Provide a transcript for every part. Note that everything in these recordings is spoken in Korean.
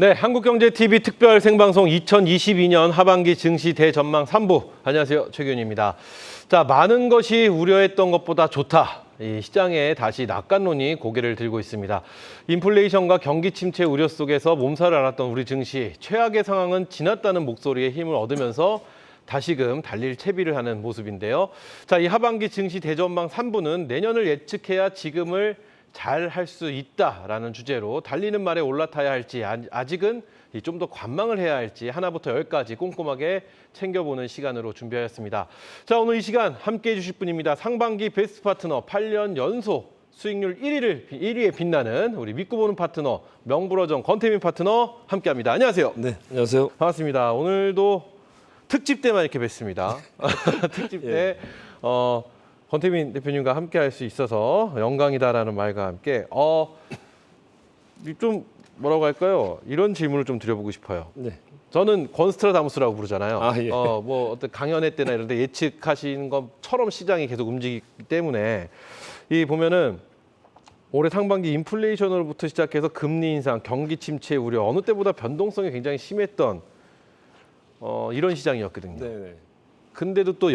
네, 한국경제TV 특별 생방송 2022년 하반기 증시 대전망 3부. 안녕하세요, 최규현입니다. 자, 많은 것이 우려했던 것보다 좋다. 이 시장에 다시 낙관론이 고개를 들고 있습니다. 인플레이션과 경기 침체 우려 속에서 몸살을 앓았던 우리 증시, 최악의 상황은 지났다는 목소리에 힘을 얻으면서 다시금 달릴 채비를 하는 모습인데요. 자, 이 하반기 증시 대전망 3부는 내년을 예측해야 지금을 잘 할 수 있다라는 주제로 달리는 말에 올라타야 할지 아직은 좀 더 관망을 해야 할지 하나부터 열까지 꼼꼼하게 챙겨보는 시간으로 준비하였습니다. 자, 오늘 이 시간 함께해 주실 분입니다. 상반기 베스트 파트너 8년 연속 수익률 1위에 빛나는 우리 믿고 보는 파트너 명불허전 권태민 파트너 함께합니다. 안녕하세요. 네, 안녕하세요. 반갑습니다. 오늘도 특집 때만 이렇게 뵙습니다. 특집 때 권태민 대표님과 함께 할 수 있어서 영광이다라는 말과 함께 좀 뭐라고 할까요? 이런 질문을 좀 드려보고 싶어요. 네. 저는 권스트라다무스라고 부르잖아요. 아, 예. 뭐 어떤 강연회 때나 이런 데 예측하시는 것처럼 시장이 계속 움직이기 때문에 이 보면은 올해 상반기 인플레이션으로부터 시작해서 금리 인상, 경기 침체 우려 어느 때보다 변동성이 굉장히 심했던 이런 시장이었거든요. 네. 근데도 또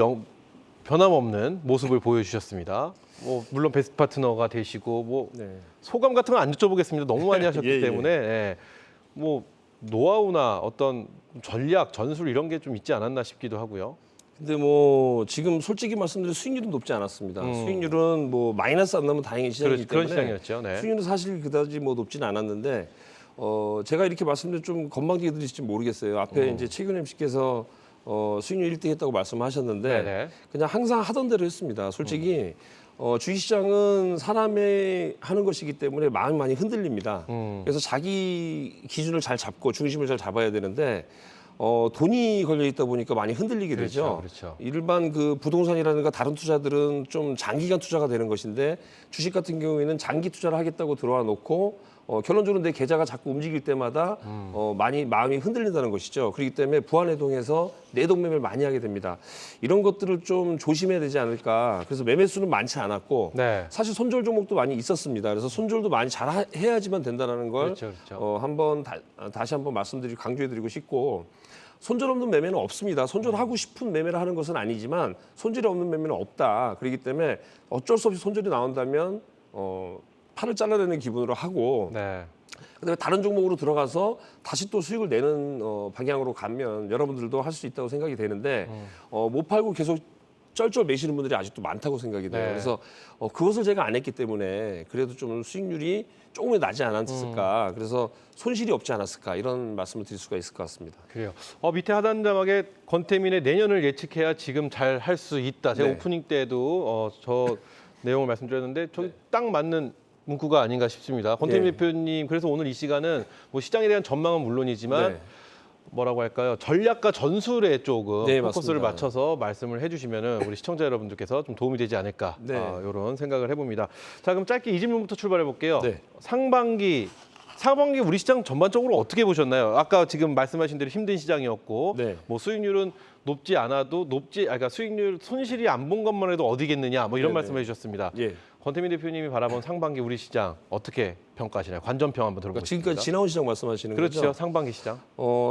변함없는 모습을 보여주셨습니다. 뭐 물론 베스트 파트너가 되시고 뭐 소감 같은 건 안 여쭤보겠습니다. 너무 많이 하셨기 때문에 뭐 노하우나 어떤 전략, 전술 이런 게 좀 있지 않았나 싶기도 하고요. 근데 뭐 지금 솔직히 말씀드리면 수익률은 높지 않았습니다. 수익률은 뭐 마이너스 안 나면 다행히 시장이기 그런 때문에 시장이었죠. 네. 수익률은 사실 그다지 뭐 높지는 않았는데 제가 이렇게 말씀드리면 좀 건방지게 들리실지 모르겠어요. 앞에 이제 최근 MC께서 수익률 1등 했다고 말씀하셨는데 네네. 그냥 항상 하던 대로 했습니다. 솔직히 주식시장은 사람이 하는 것이기 때문에 마음이 많이 흔들립니다. 그래서 자기 기준을 잘 잡고 중심을 잘 잡아야 되는데 돈이 걸려 있다 보니까 많이 흔들리게 되죠. 그렇죠. 일반 그 부동산이라든가 다른 투자들은 좀 장기간 투자가 되는 것인데 주식 같은 경우에는 장기 투자를 하겠다고 들어와 놓고 결론적으로 내 계좌가 자꾸 움직일 때마다 많이 마음이 흔들린다는 것이죠. 그렇기 때문에 부안해동해서 내동매매를 많이 하게 됩니다. 이런 것들을 좀 조심해야 되지 않을까. 그래서 매매 수는 많지 않았고 사실 손절 종목도 많이 있었습니다. 그래서 손절도 많이 잘 해야지만 된다는 걸 한번 다시 한번 말씀드리고 강조해드리고 싶고 손절 없는 매매는 없습니다. 손절하고 싶은 매매를 하는 것은 아니지만 손절이 없는 매매는 없다. 그렇기 때문에 어쩔 수 없이 손절이 나온다면 팔을 잘라내는 기분으로 하고 그다음에 다른 종목으로 들어가서 다시 또 수익을 내는 방향으로 가면 여러분들도 할 수 있다고 생각이 되는데 못 팔고 계속 쩔쩔 매시는 분들이 아직도 많다고 생각이 돼요. 그래서 그것을 제가 안 했기 때문에 그래도 좀 수익률이 조금은 나지 않았을까. 그래서 손실이 없지 않았을까 이런 말씀을 드릴 수가 있을 것 같습니다. 그래요. 밑에 하단 자막에 권태민의 내년을 예측해야 지금 잘 할 수 있다. 제가 오프닝 때도 저 내용을 말씀드렸는데 저기 딱 맞는 문구가 아닌가 싶습니다. 권태민 대표님, 그래서 오늘 이 시간은 뭐 시장에 대한 전망은 물론이지만 뭐라고 할까요? 전략과 전술에 조금 포커스를 맞춰서 말씀을 해주시면 우리 시청자 여러분들께서 좀 도움이 되지 않을까 이런 생각을 해봅니다. 자, 그럼 짧게 이 질문부터 출발해 볼게요. 상반기 우리 시장 전반적으로 어떻게 보셨나요? 아까 지금 말씀하신 대로 힘든 시장이었고 뭐 수익률은 높지 않아도 그러니까 수익률 손실이 안 본 것만 해도 어디겠느냐 뭐 이런 말씀해 주셨습니다. 권태민 대표님이 바라본 상반기 우리 시장 어떻게 평가하시나요? 관전평 한번 들어보겠습니다. 지금까지 지나온 시장 말씀하시는 거죠? 그렇죠. 상반기 시장.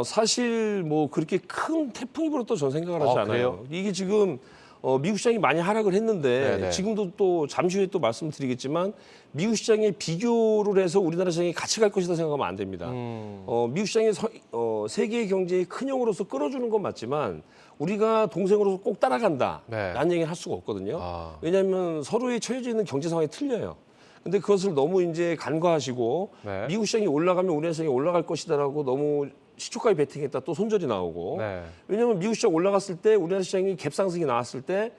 사실 뭐 그렇게 큰 태풍이 불었다고 저는 생각을 하지 않아요. 그래요? 이게 지금 미국 시장이 많이 하락을 했는데 지금도 또 잠시 후에 또 말씀드리겠지만 미국 시장에 비교를 해서 우리나라 시장이 같이 갈 것이다 생각하면 안 됩니다. 미국 시장이 세계 경제의 큰 형으로서 끌어주는 건 맞지만 우리가 동생으로서 꼭 따라간다라는 얘기는 할 수가 없거든요. 왜냐하면 서로의 처해져 있는 경제 상황이 틀려요. 근데 그것을 너무 이제 간과하시고 미국 시장이 올라가면 우리나라 시장이 올라갈 것이다라고 너무 시초가에 베팅했다 또 손절이 나오고 왜냐하면 미국 시장 올라갔을 때 우리나라 시장이 갭 상승이 나왔을 때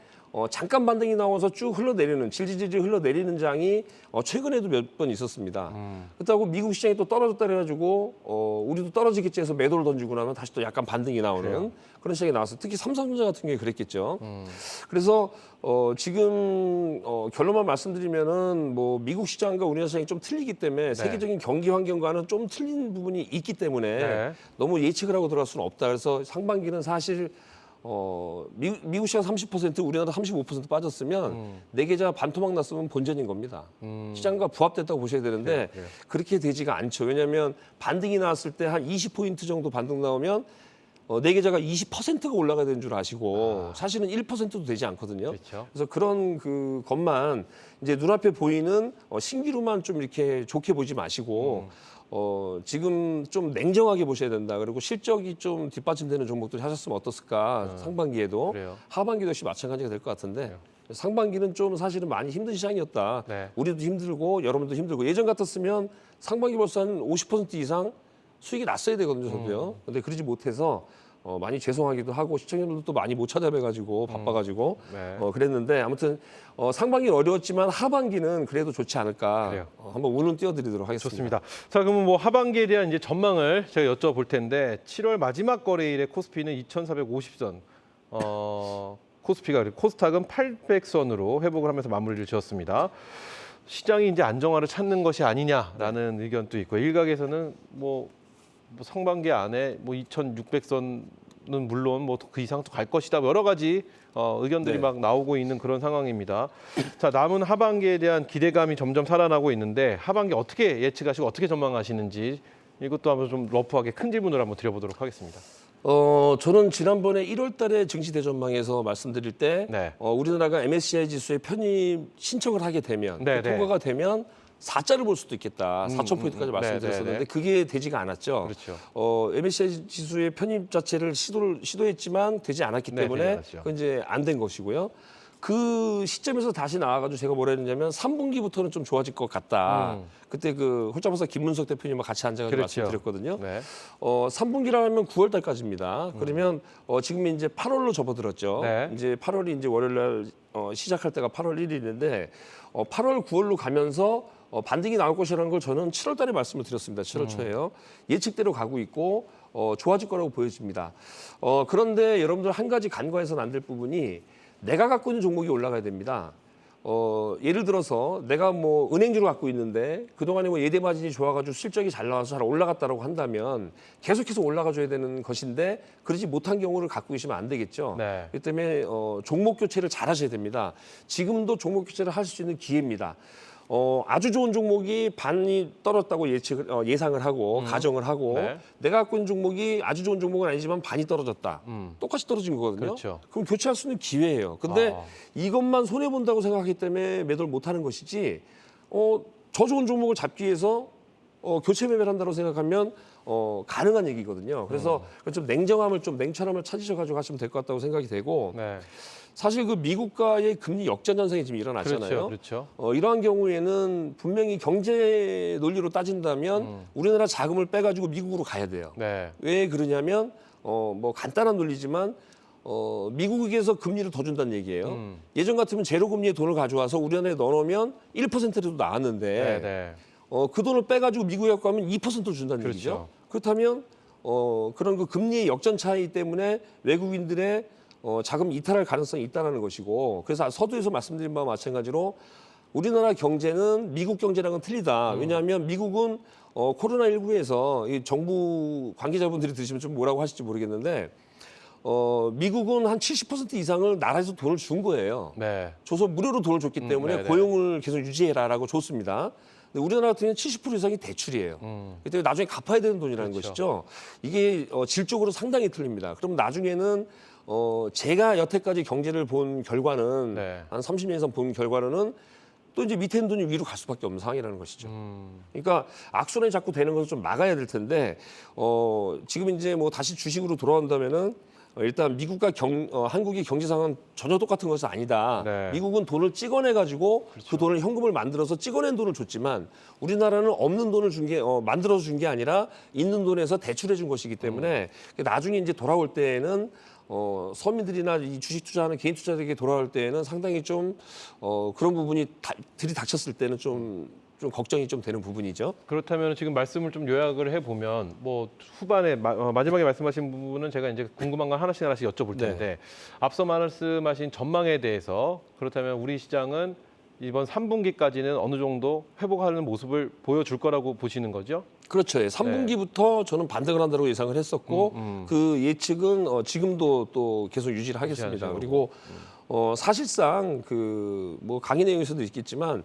잠깐 반등이 나와서 쭉 흘러내리는 질질질 흘러내리는 장이 최근에도 몇 번 있었습니다. 그렇다고 미국 시장이 또 떨어졌다 그래가지고 우리도 떨어지겠지 해서 매도를 던지고 나면 다시 또 약간 반등이 나오는 그런 시장이 나왔어요. 특히 삼성전자 같은 경우에 그랬겠죠. 그래서 지금 결론만 말씀드리면은 뭐 미국 시장과 우리나라 시장이 좀 틀리기 때문에 세계적인 경기 환경과는 좀 틀린 부분이 있기 때문에 너무 예측을 하고 들어갈 수는 없다. 그래서 상반기는 사실 미국 시장 30%, 우리나라 35% 빠졌으면 내 계좌 반토막 났으면 본전인 겁니다. 시장과 부합됐다고 보셔야 되는데 그래요. 그렇게 되지가 않죠. 왜냐하면 반등이 나왔을 때 한 20포인트 정도 반등 나오면 내 계좌가 20%가 올라가야 되는 줄 아시고 사실은 1%도 되지 않거든요. 그렇죠. 그래서 그런 것만 이제 눈앞에 보이는 신기루만 좀 이렇게 좋게 보지 마시고 지금 좀 냉정하게 보셔야 된다. 그리고 실적이 좀 뒷받침되는 종목들 하셨으면 어떻을까? 상반기에도 그래요. 하반기도 역시 마찬가지가 될 것 같은데 상반기는 좀 사실은 많이 힘든 시장이었다. 네. 우리도 힘들고 여러분도 힘들고 예전 같았으면 상반기 벌써 한 50% 이상 수익이 났어야 되거든요, 저도요. 근데 그러지 못해서 많이 죄송하기도 하고 시청자들도 또 많이 못 찾아뵈가지고 바빠가지고 네. 그랬는데 아무튼 상반기는 어려웠지만 하반기는 그래도 좋지 않을까. 그래요. 한번 운은 띄워드리도록 하겠습니다. 좋습니다. 자, 그러면 뭐 하반기에 대한 이제 전망을 제가 여쭤볼 텐데 7월 마지막 거래일에 코스피는 2,450선, 코스피가 코스닥은 800선으로 회복을 하면서 마무리를 지었습니다. 시장이 이제 안정화를 찾는 것이 아니냐라는 의견도 있고 일각에서는 뭐 상반기 안에 뭐 2,600선은 물론 뭐 그 이상 갈 것이다. 여러 가지 의견들이 네. 막 나오고 있는 그런 상황입니다. 자, 남은 하반기에 대한 기대감이 점점 살아나고 있는데 하반기 어떻게 예측하시고 어떻게 전망하시는지 이것도 한번 좀 러프하게 큰 질문을 한번 드려보도록 하겠습니다. 저는 지난번에 1월 달에 증시 대전망에서 말씀드릴 때 네. 우리나라가 MSCI 지수에 편입 신청을 하게 되면 네, 그 통과가 되면 4자를 볼 수도 있겠다. 4,000포인트까지 말씀드렸었는데 네. 그게 되지가 않았죠. 그렇죠. MSCI 지수의 편입 자체를 시도했지만 되지 않았기 네, 때문에 되지 않았죠. 그건 이제 안 된 것이고요. 그 시점에서 다시 나와가지고 제가 뭐라 했냐면 3분기부터는 좀 좋아질 것 같다. 그때 그 홀짜버사 김문석 대표님과 같이 앉아가지고 그렇죠. 말씀드렸거든요. 네. 3분기라면 9월 달까지입니다. 그러면 지금 이제 8월로 접어들었죠. 네. 이제 이제 8월이 이제 월요일 날 시작할 때가 8월 1일인데 8월, 9월로 가면서 반등이 나올 것이라는 걸 저는 7월 달에 말씀을 드렸습니다. 7월 초에요. 예측대로 가고 있고 좋아질 거라고 보여집니다. 그런데 여러분들 한 가지 간과해서는 안 될 부분이 내가 갖고 있는 종목이 올라가야 됩니다. 예를 들어서 내가 뭐 은행주를 갖고 있는데 그동안에 뭐 예대 마진이 좋아가지고 실적이 잘 나와서 잘 올라갔다라고 한다면 계속해서 올라가줘야 되는 것인데 그러지 못한 경우를 갖고 계시면 안 되겠죠. 네. 그렇기 때문에 종목 교체를 잘 하셔야 됩니다. 지금도 종목 교체를 할 수 있는 기회입니다. 아주 좋은 종목이 반이 떨어졌다고 예상을 하고 가정을 하고 네. 내가 갖고 있는 종목이 아주 좋은 종목은 아니지만 반이 떨어졌다. 똑같이 떨어진 거거든요. 그렇죠. 그럼 교체할 수 있는 기회예요. 근데 이것만 손해 본다고 생각하기 때문에 매도를 못 하는 것이지 저 좋은 종목을 잡기 위해서 교체 매매를 한다고 생각하면 가능한 얘기거든요. 그래서 좀 냉정함을 좀 냉철함을 찾으셔 가지고 하시면 될 것 같다고 생각이 되고 네. 사실 그 미국과의 금리 역전 현상이 지금 일어났잖아요. 그렇죠. 이러한 경우에는 분명히 경제 논리로 따진다면 우리나라 자금을 빼가지고 미국으로 가야 돼요. 네. 왜 그러냐면 뭐 간단한 논리지만 미국에서 금리를 더 준다는 얘기예요. 예전 같으면 제로 금리에 돈을 가져와서 우리나라에 넣어놓으면 1%라도 나왔는데 네. 네. 그 돈을 빼가지고 미국에 갖고 가면 2%를 준다는 그렇죠. 얘기죠. 그렇다면 그런 그 금리의 역전 차이 때문에 외국인들의 자금 이탈할 가능성이 있다는 것이고 그래서 서두에서 말씀드린 바와 마찬가지로 우리나라 경제는 미국 경제랑은 틀리다. 왜냐하면 미국은 코로나19에서 정부 관계자분들이 들으시면 좀 뭐라고 하실지 모르겠는데 미국은 한 70% 이상을 나라에서 돈을 준 거예요. 네. 줘서 무료로 돈을 줬기 때문에 네네. 고용을 계속 유지해라라고 줬습니다. 근데 우리나라 같은 경우는 70% 이상이 대출이에요. 그렇기 때문에 나중에 갚아야 되는 돈이라는 그렇죠. 것이죠. 이게 질적으로 상당히 틀립니다. 그럼 나중에는 제가 여태까지 경제를 본 결과는 네. 한 30년 이상 본 결과로는 또 이제 밑에 있는 돈이 위로 갈 수밖에 없는 상황이라는 것이죠. 그러니까 악순환이 자꾸 되는 것을 좀 막아야 될 텐데 지금 이제 뭐 다시 주식으로 돌아온다면은 일단 미국과 한국의 경제 상황은 전혀 똑같은 것은 아니다. 네. 미국은 돈을 찍어내 가지고 그 돈을 현금을 만들어서 찍어낸 돈을 줬지만 우리나라는 없는 돈을 준 게 만들어서 준 게 아니라 있는 돈에서 대출해 준 것이기 때문에 나중에 이제 돌아올 때에는 서민들이나 이 주식 투자하는 개인 투자자에게 돌아올 때에는 상당히 좀 그런 부분이 들이닥쳤을 때는 좀 걱정이 좀 되는 부분이죠. 그렇다면 지금 말씀을 좀 요약을 해보면 뭐 후반에 마지막에 말씀하신 부분은 제가 이제 궁금한 건 하나씩 여쭤볼 텐데 앞서 말씀하신 전망에 대해서 그렇다면 우리 시장은 이번 3분기까지는 어느 정도 회복하는 모습을 보여줄 거라고 보시는 거죠? 그렇죠. 3분기부터 저는 반등을 한다고 예상을 했었고 그 예측은 지금도 또 계속 유지를 하겠습니다. 유지하시고. 그리고 사실상 그 뭐 강의 내용에서도 있겠지만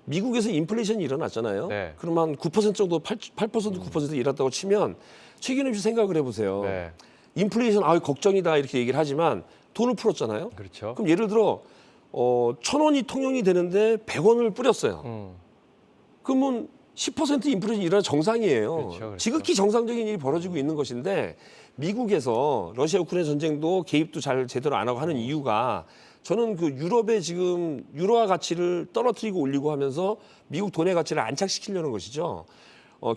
미국에서 인플레이션이 일어났잖아요. 네. 그럼 한 9% 정도 8% 9% 일어났다고 치면 최근에 생각을 해보세요. 네. 인플레이션 걱정이다 이렇게 얘기를 하지만 돈을 풀었잖아요. 그렇죠. 그럼 예를 들어 1,000원이 통용이 되는데 100원을 뿌렸어요. 그러면 10% 인플레이션이 일어나 정상이에요. 그렇죠, 그렇죠. 지극히 정상적인 일이 벌어지고 있는 것인데 미국에서 러시아 우크라이나 전쟁도 개입도 잘 제대로 안 하고 하는 이유가 저는 그 유럽의 지금 유로화 가치를 떨어뜨리고 올리고 하면서 미국 돈의 가치를 안착시키려는 것이죠.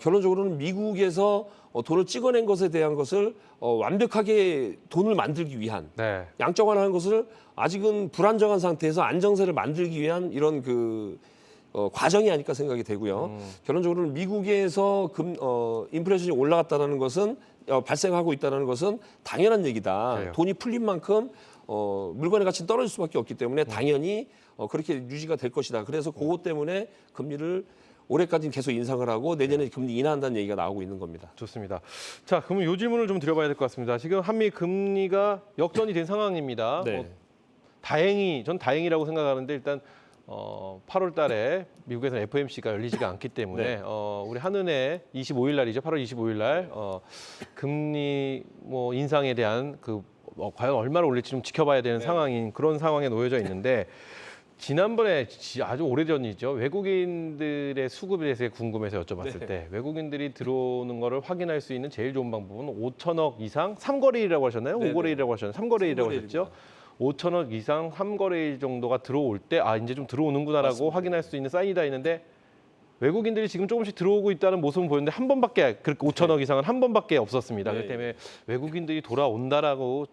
결론적으로는 미국에서 돈을 찍어낸 것에 대한 것을 완벽하게 돈을 만들기 위한 네. 양적완화하는 것을 아직은 불안정한 상태에서 안정세를 만들기 위한 이런 그 과정이 아닐까 생각이 되고요. 결론적으로는 미국에서 인플레이션이 올라갔다는 것은 발생하고 있다는 것은 당연한 얘기다. 그래요. 돈이 풀린 만큼 물건의 가치는 떨어질 수밖에 없기 때문에 당연히 그렇게 유지가 될 것이다. 그래서 그것 때문에 금리를 올해까지는 계속 인상을 하고 내년에 금리 인하한다는 얘기가 나오고 있는 겁니다. 좋습니다. 자, 그러면 이 질문을 좀 드려봐야 될 것 같습니다. 지금 한미 금리가 역전이 된 상황입니다. 네. 전 다행이라고 생각하는데 일단 8월 달에 미국에서는 FOMC가 열리지가 않기 때문에 네. 우리 한은혜 25일 날이죠. 8월 25일 날 금리 인상에 대한 과연 얼마나 올릴지 좀 지켜봐야 되는 상황인 그런 상황에 놓여져 있는데 지난번에 아주 오래전이죠. 외국인들의 수급에 대해서 궁금해서 여쭤봤을 때 외국인들이 들어오는 거를 확인할 수 있는 제일 좋은 방법은 5천억 이상 3거래일이라고 하셨나요? 네네. 5거래일이라고 하셨나요? 3거래일이라고 하셨죠? 5천억 이상 3거래일 정도가 들어올 때 이제 좀 들어오는구나라고 맞습니다. 확인할 수 있는 사인이 다 있는데 외국인들이 지금 조금씩 들어오고 있다는 모습은 보였는데 한 번밖에 5천억 이상은 한 번밖에 없었습니다. 네. 그렇기 때문에 외국인들이 돌아온다라고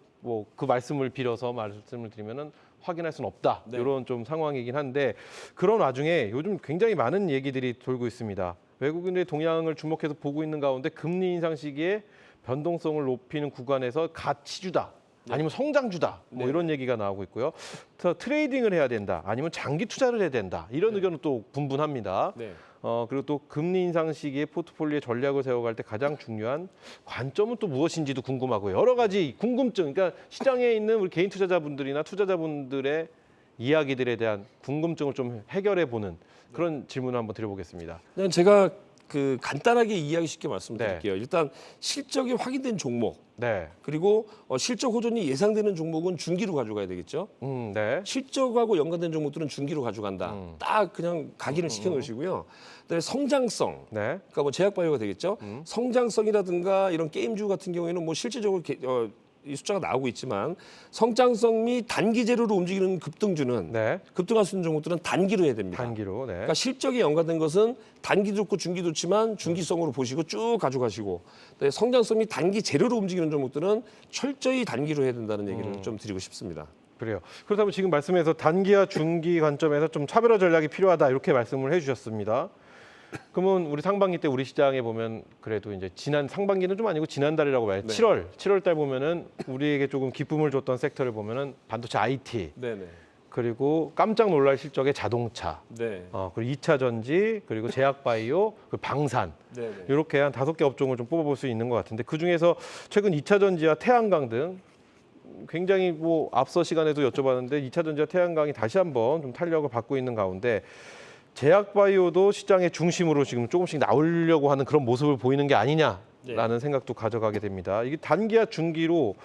그 말씀을 빌어서 말씀을 드리면은 확인할 수는 없다. 네. 이런 좀 상황이긴 한데 그런 와중에 요즘 굉장히 많은 얘기들이 돌고 있습니다. 외국인들의 동향을 주목해서 보고 있는 가운데 금리 인상 시기에 변동성을 높이는 구간에서 가치주다. 아니면 성장주다. 네. 이런 얘기가 나오고 있고요. 트레이딩을 해야 된다. 아니면 장기 투자를 해야 된다. 이런 의견은 또 분분합니다. 네. 그리고 또 금리 인상 시기에 포트폴리오의 전략을 세워갈 때 가장 중요한 관점은 또 무엇인지도 궁금하고요. 여러 가지 궁금증, 그러니까 시장에 있는 우리 개인 투자자분들이나 투자자분들의 이야기들에 대한 궁금증을 좀 해결해 보는 그런 질문을 한번 드려보겠습니다. 그냥 제가 간단하게 이해하기 쉽게 말씀드릴게요. 네. 일단 실적이 확인된 종목 네. 그리고 실적 호전이 예상되는 종목은 중기로 가져가야 되겠죠. 네. 실적하고 연관된 종목들은 중기로 가져간다. 딱 그냥 각인을 시켜 놓으시고요. 그다음에 성장성. 네. 그러니까 뭐 제약바이오가 되겠죠. 성장성이라든가 이런 게임주 같은 경우에는 뭐 실질적으로 이 숫자가 나오고 있지만 성장성 및 단기 재료로 움직이는 급등주는 네. 급등할 수 있는 종목들은 단기로 해야 됩니다. 단기로. 네. 그러니까 실적에 연관된 것은 단기도 좋고 중기도 좋지만 중기성으로 보시고 쭉 가져가시고 그다음에 성장성 및 단기 재료로 움직이는 종목들은 철저히 단기로 해야 된다는 얘기를 좀 드리고 싶습니다. 그래요. 그렇다면 지금 말씀에서 단기와 중기 관점에서 좀 차별화 전략이 필요하다 이렇게 말씀을 해주셨습니다. 그러면 우리 상반기 때 우리 시장에 보면 그래도 이제 지난 상반기는 좀 아니고 지난달이라고 봐요. 네. 7월 달 보면은 우리에게 조금 기쁨을 줬던 섹터를 보면은 반도체 IT 네네. 그리고 깜짝 놀랄 실적의 자동차 네. 그리고 2차 전지 그리고 제약바이오 그리고 방산 네네. 이렇게 한 5개 업종을 좀 뽑아볼 수 있는 것 같은데 그 중에서 최근 2차 전지와 태양광 등 굉장히 앞서 시간에도 여쭤봤는데 2차 전지와 태양광이 다시 한번 좀 탄력을 받고 있는 가운데 제약바이오도 시장의 중심으로 지금 조금씩 나오려고 하는 그런 모습을 보이는 게 아니냐라는 생각도 가져가게 됩니다. 이게 단기와 중기로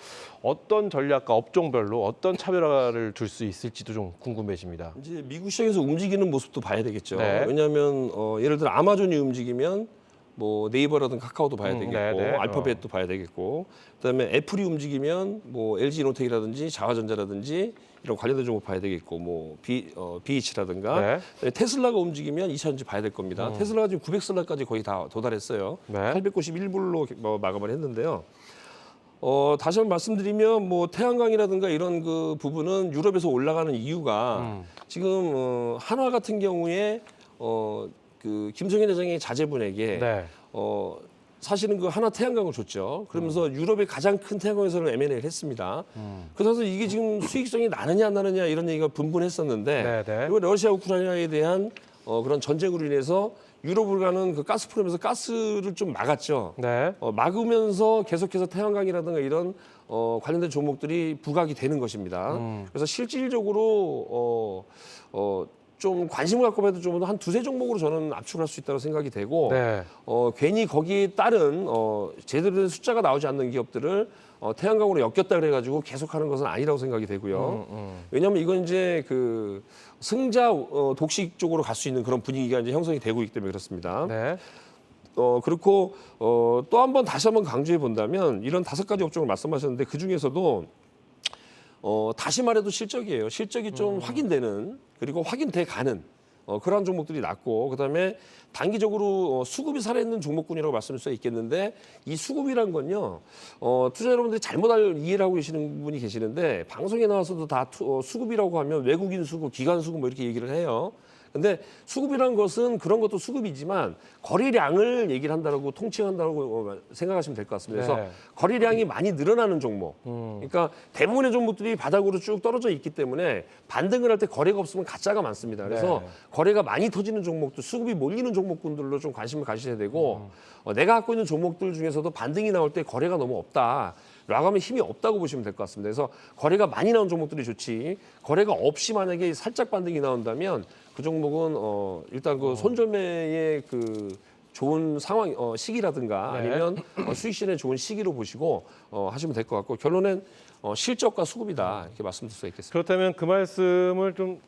어떤 전략과 업종별로 어떤 차별화를 둘 수 있을지도 좀 궁금해집니다. 이제 미국 시장에서 움직이는 모습도 봐야 되겠죠. 네. 왜냐하면 예를 들어 아마존이 움직이면 뭐 네이버라든 카카오도 봐야 되겠고 네네. 알파벳도 봐야 되겠고 그다음에 애플이 움직이면 뭐 LG 이노텍이라든지 자화전자라든지 이런 관련된 종목 봐야 되겠고 뭐 BH라든가 테슬라가 움직이면 2차전지 봐야 될 겁니다. 테슬라가 지금 900달러까지 거의 다 도달했어요. 네. 891불로 마감을 했는데요. 다시 한번 말씀드리면 뭐 태양광이라든가 이런 그 부분은 유럽에서 올라가는 이유가 지금 한화 같은 경우에 그 김성현 회장의 자제분에게 네. 사실은 그 하나 태양광을 줬죠. 그러면서 유럽의 가장 큰 태양광 회사를 M&A를 했습니다. 그래서 이게 지금 수익성이 나느냐 안 나느냐 이런 얘기가 분분했었는데 네, 네. 이번 러시아 우크라이나에 대한 그런 전쟁으로 인해서 유럽으로 가는 그 가스프롬에서 가스를 좀 막았죠. 네. 막으면서 계속해서 태양광이라든가 이런 관련된 종목들이 부각이 되는 것입니다. 그래서 실질적으로 좀 관심을 갖고 봐도 좀 한 두세 종목으로 저는 압축할 수 있다고 생각이 되고 네. 괜히 거기에 따른 제대로 된 숫자가 나오지 않는 기업들을 태양광으로 엮였다 그래가지고 계속하는 것은 아니라고 생각이 되고요. 왜냐하면 이건 이제 그 승자 독식 쪽으로 갈 수 있는 그런 분위기가 이제 형성이 되고 있기 때문에 그렇습니다. 네. 그렇고 또 한 번 다시 한번 강조해 본다면 이런 5가지 업종을 말씀하셨는데 그 중에서도 다시 말해도 실적이에요. 실적이 좀 확인되는 그리고 확인돼 가는 그러한 종목들이 낮고 그다음에 단기적으로 수급이 살아있는 종목군이라고 말씀드릴 수 있겠는데 이 수급이란 건요. 투자 여러분들이 잘못 이해를 하고 계시는 분이 계시는데 방송에 나와서도 다 수급이라고 하면 외국인 수급, 기관 수급 뭐 이렇게 얘기를 해요. 근데 수급이라는 것은 그런 것도 수급이지만 거래량을 얘기를 한다고 통칭한다고 생각하시면 될 것 같습니다. 그래서 네. 거래량이 많이 늘어나는 종목. 그러니까 대부분의 종목들이 바닥으로 쭉 떨어져 있기 때문에 반등을 할 때 거래가 없으면 가짜가 많습니다. 그래서 네. 거래가 많이 터지는 종목들, 수급이 몰리는 종목군들로 좀 관심을 가지셔야 되고 내가 갖고 있는 종목들 중에서도 반등이 나올 때 거래가 너무 없다. 라고 하면 힘이 없다고 보시면 될 것 같습니다. 그래서 거래가 많이 나온 종목들이 좋지 거래가 없이 만약에 살짝 반등이 나온다면 그 종목은 일단 그 손절매의 그 좋은 상황 시기라든가 네. 아니면 수익 실현의 좋은 시기로 보시고 하시면 될 것 같고 결론은 실적과 수급이다 이렇게 말씀드릴 수 있겠습니다. 그렇다면 그 말씀을 좀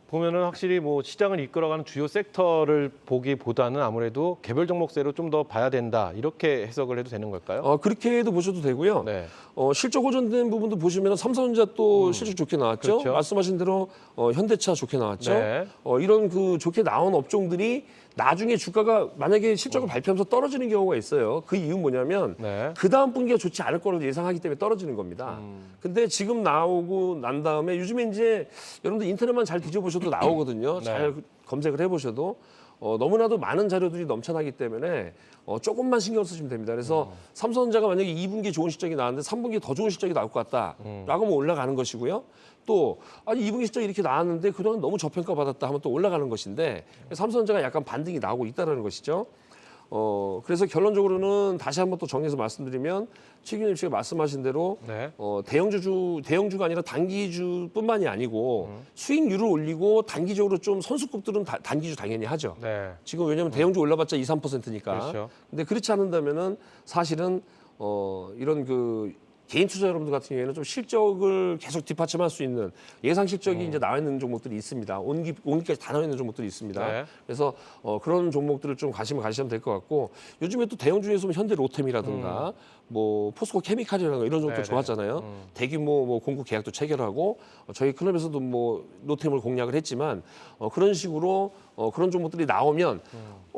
보면은 확실히 뭐 시장을 이끌어가는 주요 섹터를 보기보다는 아무래도 개별 종목세로 좀 더 봐야 된다 이렇게 해석을 해도 되는 걸까요? 그렇게도 보셔도 되고요. 네. 실적 호전된 부분도 보시면 삼성전자 또 실적 좋게 나왔죠. 그렇죠. 말씀하신 대로 현대차 좋게 나왔죠. 네. 이런 그 좋게 나온 업종들이 나중에 주가가 만약에 실적을 발표하면서 떨어지는 경우가 있어요. 그 이유는 뭐냐면 네. 그 다음 분기가 좋지 않을 거라고 예상하기 때문에 떨어지는 겁니다. 근데 지금 나오고 난 다음에 요즘에 이제 여러분들 인터넷만 잘 뒤져보셔도 나오거든요. 잘 검색을 해보셔도 너무나도 많은 자료들이 넘쳐나기 때문에 조금만 신경 쓰시면 됩니다. 그래서 삼성전자가 만약에 2분기 좋은 실적이 나왔는데 3분기 더 좋은 실적이 나올 것 같다라고 하면 올라가는 것이고요. 또 아니 2분기 실적이 이렇게 나왔는데 그동안 너무 저평가 받았다 하면 또 올라가는 것인데 삼성전자가 약간 반등이 나오고 있다는 것이죠. 그래서 결론적으로는 다시 한번 또 정리해서 말씀드리면 최규님 씨가 말씀하신 대로 네. 대형주가 아니라 단기주뿐만이 아니고 수익률을 올리고 단기적으로 좀 선수급들은 단기주 당연히 하죠. 네. 지금 왜냐하면 대형주 올라봤자 2, 3%니까. 그렇죠. 근데 그렇지 않은다면은 사실은 이런 그 개인 투자 여러분들 같은 경우에는 좀 실적을 계속 뒷받침할 수 있는 예상 실적이 이제 나와 있는 종목들이 있습니다. 온기까지 다 나와 있는 종목들이 있습니다. 네. 그래서 그런 종목들을 좀 관심을 가지시면 될 것 같고 요즘에 또 대형 중에서 현대 로템이라든가 뭐 포스코 케미칼이라든가 이런 종목들 네네. 좋았잖아요. 대규모 뭐 공급 계약도 체결하고 저희 클럽에서도 뭐 로템을 공략을 했지만 그런 식으로 그런 종목들이 나오면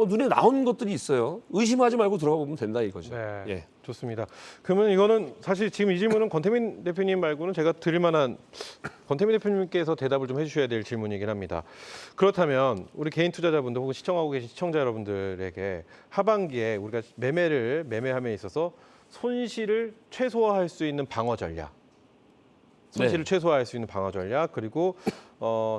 눈에 나온 것들이 있어요. 의심하지 말고 들어가 보면 된다 이거죠. 네. 예. 좋습니다. 그러면 이거는 사실 지금 이 질문은 권태민 대표님 말고는 제가 드릴 만한 권태민 대표님께서 대답을 좀 해주셔야 될 질문이긴 합니다. 그렇다면 우리 개인 투자자분들 혹은 시청하고 계신 시청자 여러분들에게 하반기에 우리가 매매함에 있어서 손실을 최소화할 수 있는 방어 전략, 손실을 최소화할 수 있는 방어 전략, 그리고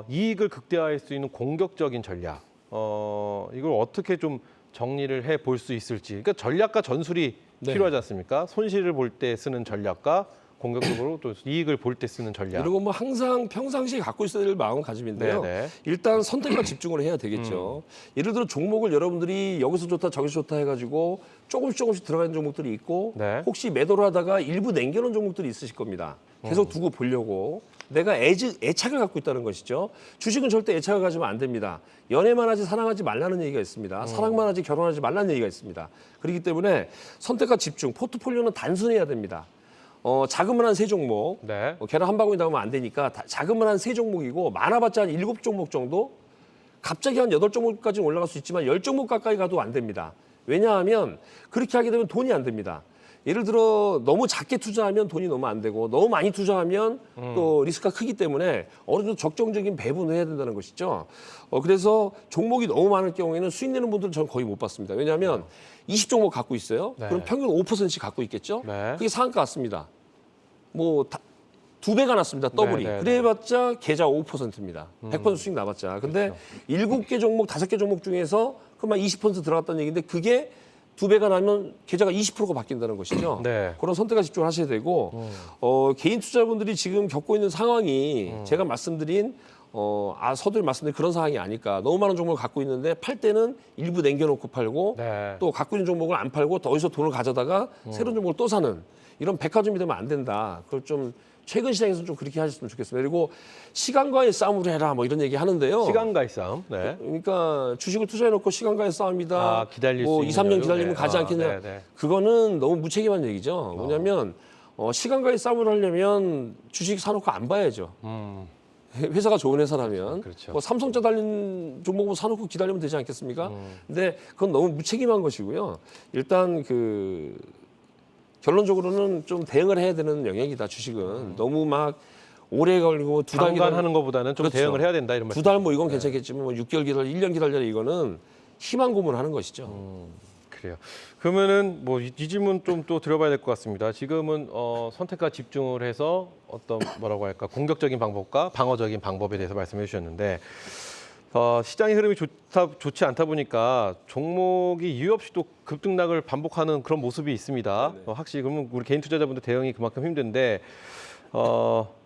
이익을 극대화할 수 있는 공격적인 전략, 이걸 어떻게 좀 정리를 해 볼 수 있을지. 그러니까 전략과 전술이 필요하지 않습니까? 손실을 볼 때 쓰는 전략과 공격적으로 또 이익을 볼 때 쓰는 전략. 이런 건 뭐 항상 평상시에 갖고 있어야 될 마음가짐인데요. 네네. 일단 선택과 집중을 해야 되겠죠. 예를 들어 종목을 여러분들이 여기서 좋다 저기서 좋다 해가지고 조금씩 들어가는 종목들이 있고 네. 혹시 매도를 하다가 일부 남겨놓은 종목들이 있으실 겁니다. 계속 두고 보려고. 내가 애착을 갖고 있다는 것이죠. 주식은 절대 애착을 가지면 안 됩니다. 연애만 하지 사랑하지 말라는 얘기가 있습니다. 사랑만 하지 결혼하지 말라는 얘기가 있습니다. 그렇기 때문에 선택과 집중, 포트폴리오는 단순해야 됩니다. 자금은 한 3종목, 네. 계란 한 바구니 나오면 안 되니까 자금은 한 3종목이고 많아봤자 한 7종목 정도? 갑자기 한 8종목까지 올라갈 수 있지만 10종목 가까이 가도 안 됩니다. 왜냐하면 그렇게 하게 되면 돈이 안 됩니다. 예를 들어 너무 작게 투자하면 돈이 너무 안 되고 너무 많이 투자하면 또 리스크가 크기 때문에 어느 정도 적정적인 배분을 해야 된다는 것이죠. 그래서 종목이 너무 많을 경우에는 수익 내는 분들은 저는 거의 못 봤습니다. 왜냐하면 20종목 갖고 있어요. 네. 그럼 평균 5%씩 갖고 있겠죠. 네. 그게 상한가 같습니다. 뭐 2배가 났습니다. 더블이. 네, 네, 그래봤자 계좌 5%입니다. 100% 수익 나봤자. 근데 7개 종목, 5개 종목 중에서 그럼 20% 들어갔다는 얘기인데 그게 2배가 나면 계좌가 20%가 바뀐다는 것이죠. 네. 그런 선택에 집중을 하셔야 되고 개인 투자분들이 지금 겪고 있는 상황이 제가 말씀드린 서두에 말씀드린 그런 상황이 아닐까. 너무 많은 종목을 갖고 있는데 팔 때는 일부 남겨놓고 팔고 네. 또 갖고 있는 종목을 안 팔고 더 어디서 돈을 가져다가 새로운 종목을 또 사는 이런 백화점이 되면 안 된다. 그걸 좀 최근 시장에서는 좀 그렇게 하셨으면 좋겠습니다. 그리고 시간과의 싸움을 해라 뭐 이런 얘기 하는데요. 시간과의 싸움. 네. 그러니까 주식을 투자해놓고 시간과의 싸움이다. 아, 기다릴 수 2, 있는 3년 여유? 기다리면 네. 가지 않겠냐. 네, 네. 그거는 너무 무책임한 얘기죠. 뭐냐면 시간과의 싸움을 하려면 주식 사놓고 안 봐야죠. 회사가 좋은 회사라면 그렇죠. 뭐 삼성자 달린 종목을 사놓고 기다리면 되지 않겠습니까? 근데 그건 너무 무책임한 것이고요. 일단 결론적으로는 좀 대응을 해야 되는 영역이다. 주식은 너무 막 오래 걸리고 두 달 장관하는 것보다는 좀 그렇죠. 대응을 해야 된다 이런 말씀. 2달 뭐 이건 괜찮겠지만 뭐 6개월 기다려 1년 기다려 이거는 희망 고문하는 것이죠. 그래요. 그러면은 뭐 이 질문 좀 또 드려봐야 될 것 같습니다. 지금은 선택과 집중을 해서 어떤 뭐라고 할까 공격적인 방법과 방어적인 방법에 대해서 말씀해 주셨는데 시장의 흐름이 좋지 않다 보니까 종목이 이유 없이 또 급등락을 반복하는 그런 모습이 있습니다. 확실히 그러면 우리 개인 투자자분들 대응이 그만큼 힘든데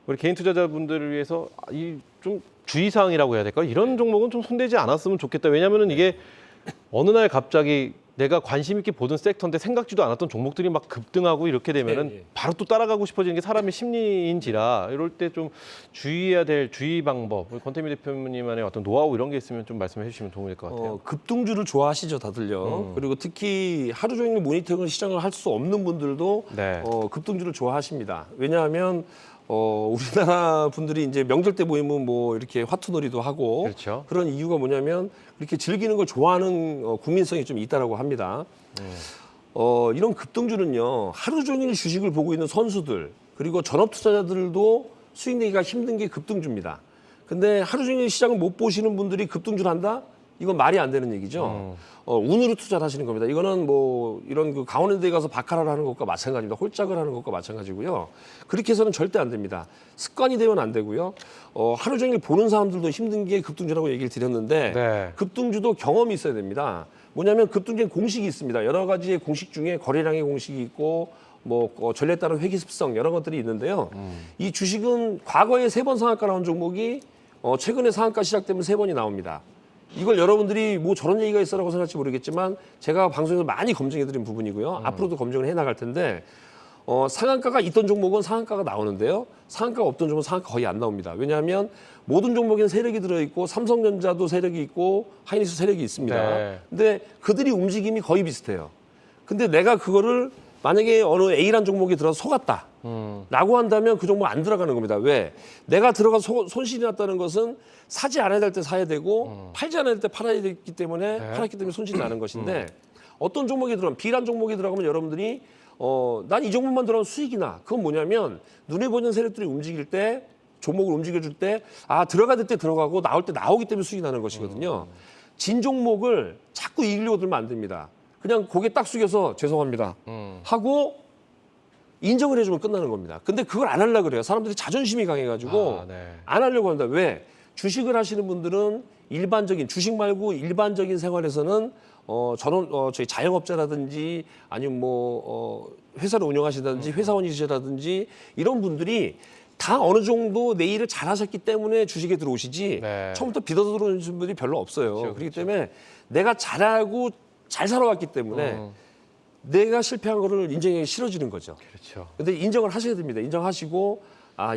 우리 개인 투자자분들을 위해서 이 좀 주의사항이라고 해야 될까? 이런 종목은 좀 손대지 않았으면 좋겠다. 왜냐하면은 이게 어느 날 갑자기 내가 관심 있게 보던 섹터인데 생각지도 않았던 종목들이 막 급등하고 이렇게 되면은 네, 네. 바로 또 따라가고 싶어지는 게 사람의 심리인지라 이럴 때 좀 주의해야 될 주의 방법, 우리 권태미 대표님만의 어떤 노하우 이런 게 있으면 좀 말씀해 주시면 도움이 될 것 같아요. 급등주를 좋아하시죠, 다들요. 그리고 특히 하루 종일 모니터링 시장을 할 수 없는 분들도 네. 급등주를 좋아하십니다. 왜냐하면 우리나라 분들이 이제 명절 때 모이면 뭐 이렇게 화투놀이도 하고 그렇죠. 그런 이유가 뭐냐면 그렇게 즐기는 걸 좋아하는 국민성이 좀 있다라고 합니다. 이런 급등주는요 하루 종일 주식을 보고 있는 선수들 그리고 전업 투자자들도 수익 내기가 힘든 게 급등주입니다. 근데 하루 종일 시장을 못 보시는 분들이 급등주를 한다? 이건 말이 안 되는 얘기죠. 운으로 투자를 하시는 겁니다. 이거는 뭐 이런 강원랜드에 가서 바카라를 하는 것과 마찬가지입니다. 홀짝을 하는 것과 마찬가지고요. 그렇게 해서는 절대 안 됩니다. 습관이 되면 안 되고요. 하루 종일 보는 사람들도 힘든 게 급등주라고 얘기를 드렸는데 네. 급등주도 경험이 있어야 됩니다. 뭐냐면 급등주엔 공식이 있습니다. 여러 가지의 공식 중에 거래량의 공식이 있고 뭐 전례에 따른 회계 습성 여러 것들이 있는데요. 이 주식은 과거에 3번 상한가 나온 종목이 최근에 상한가 시작되면 3번이 나옵니다. 이걸 여러분들이 뭐 저런 얘기가 있어라고 생각할지 모르겠지만 제가 방송에서 많이 검증해드린 부분이고요. 앞으로도 검증을 해나갈 텐데 상한가가 있던 종목은 상한가가 나오는데요. 상한가가 없던 종목은 상한가 거의 안 나옵니다. 왜냐하면 모든 종목에는 세력이 들어있고 삼성전자도 세력이 있고 하이닉스 세력이 있습니다. 네. 근데 그들이 움직임이 거의 비슷해요. 근데 내가 그거를 만약에 어느 A란 종목에 들어서 속았다. 라고 한다면 그 종목 안 들어가는 겁니다. 왜? 내가 들어가서 손실이 났다는 것은 사지 않아야 될 때 사야 되고 팔지 않아야 될 때 팔아야 되기 때문에 팔았기 때문에 손실이 나는 것인데 어떤 종목에 들어가면 B란 종목에 들어가면 여러분들이 난 이 종목만 들어가면 수익이 나. 그건 뭐냐면 눈에 보이는 세력들이 움직일 때 종목을 움직여줄 때 들어가야 될 때 들어가고 나올 때 나오기 때문에 수익이 나는 것이거든요. 진 종목을 자꾸 이기려고 들면 안 됩니다. 그냥 고개 딱 숙여서 죄송합니다 하고 인정을 해주면 끝나는 겁니다. 근데 그걸 안 하려고 그래요. 사람들이 자존심이 강해가지고 네. 안 하려고 한다. 왜? 주식을 하시는 분들은 일반적인 주식 말고 일반적인 생활에서는 저희 자영업자라든지 아니면 뭐 회사를 운영하시다든지 회사원이시라든지 이런 분들이 다 어느 정도 내 일을 잘하셨기 때문에 주식에 들어오시지 네. 처음부터 빚어서 들어오신 분들이 별로 없어요. 그렇죠, 그렇기 때문에 내가 잘하고 잘 살아왔기 때문에 내가 실패한 거를 인정하기 싫어지는 거죠. 그렇죠. 근데 인정을 하셔야 됩니다. 인정하시고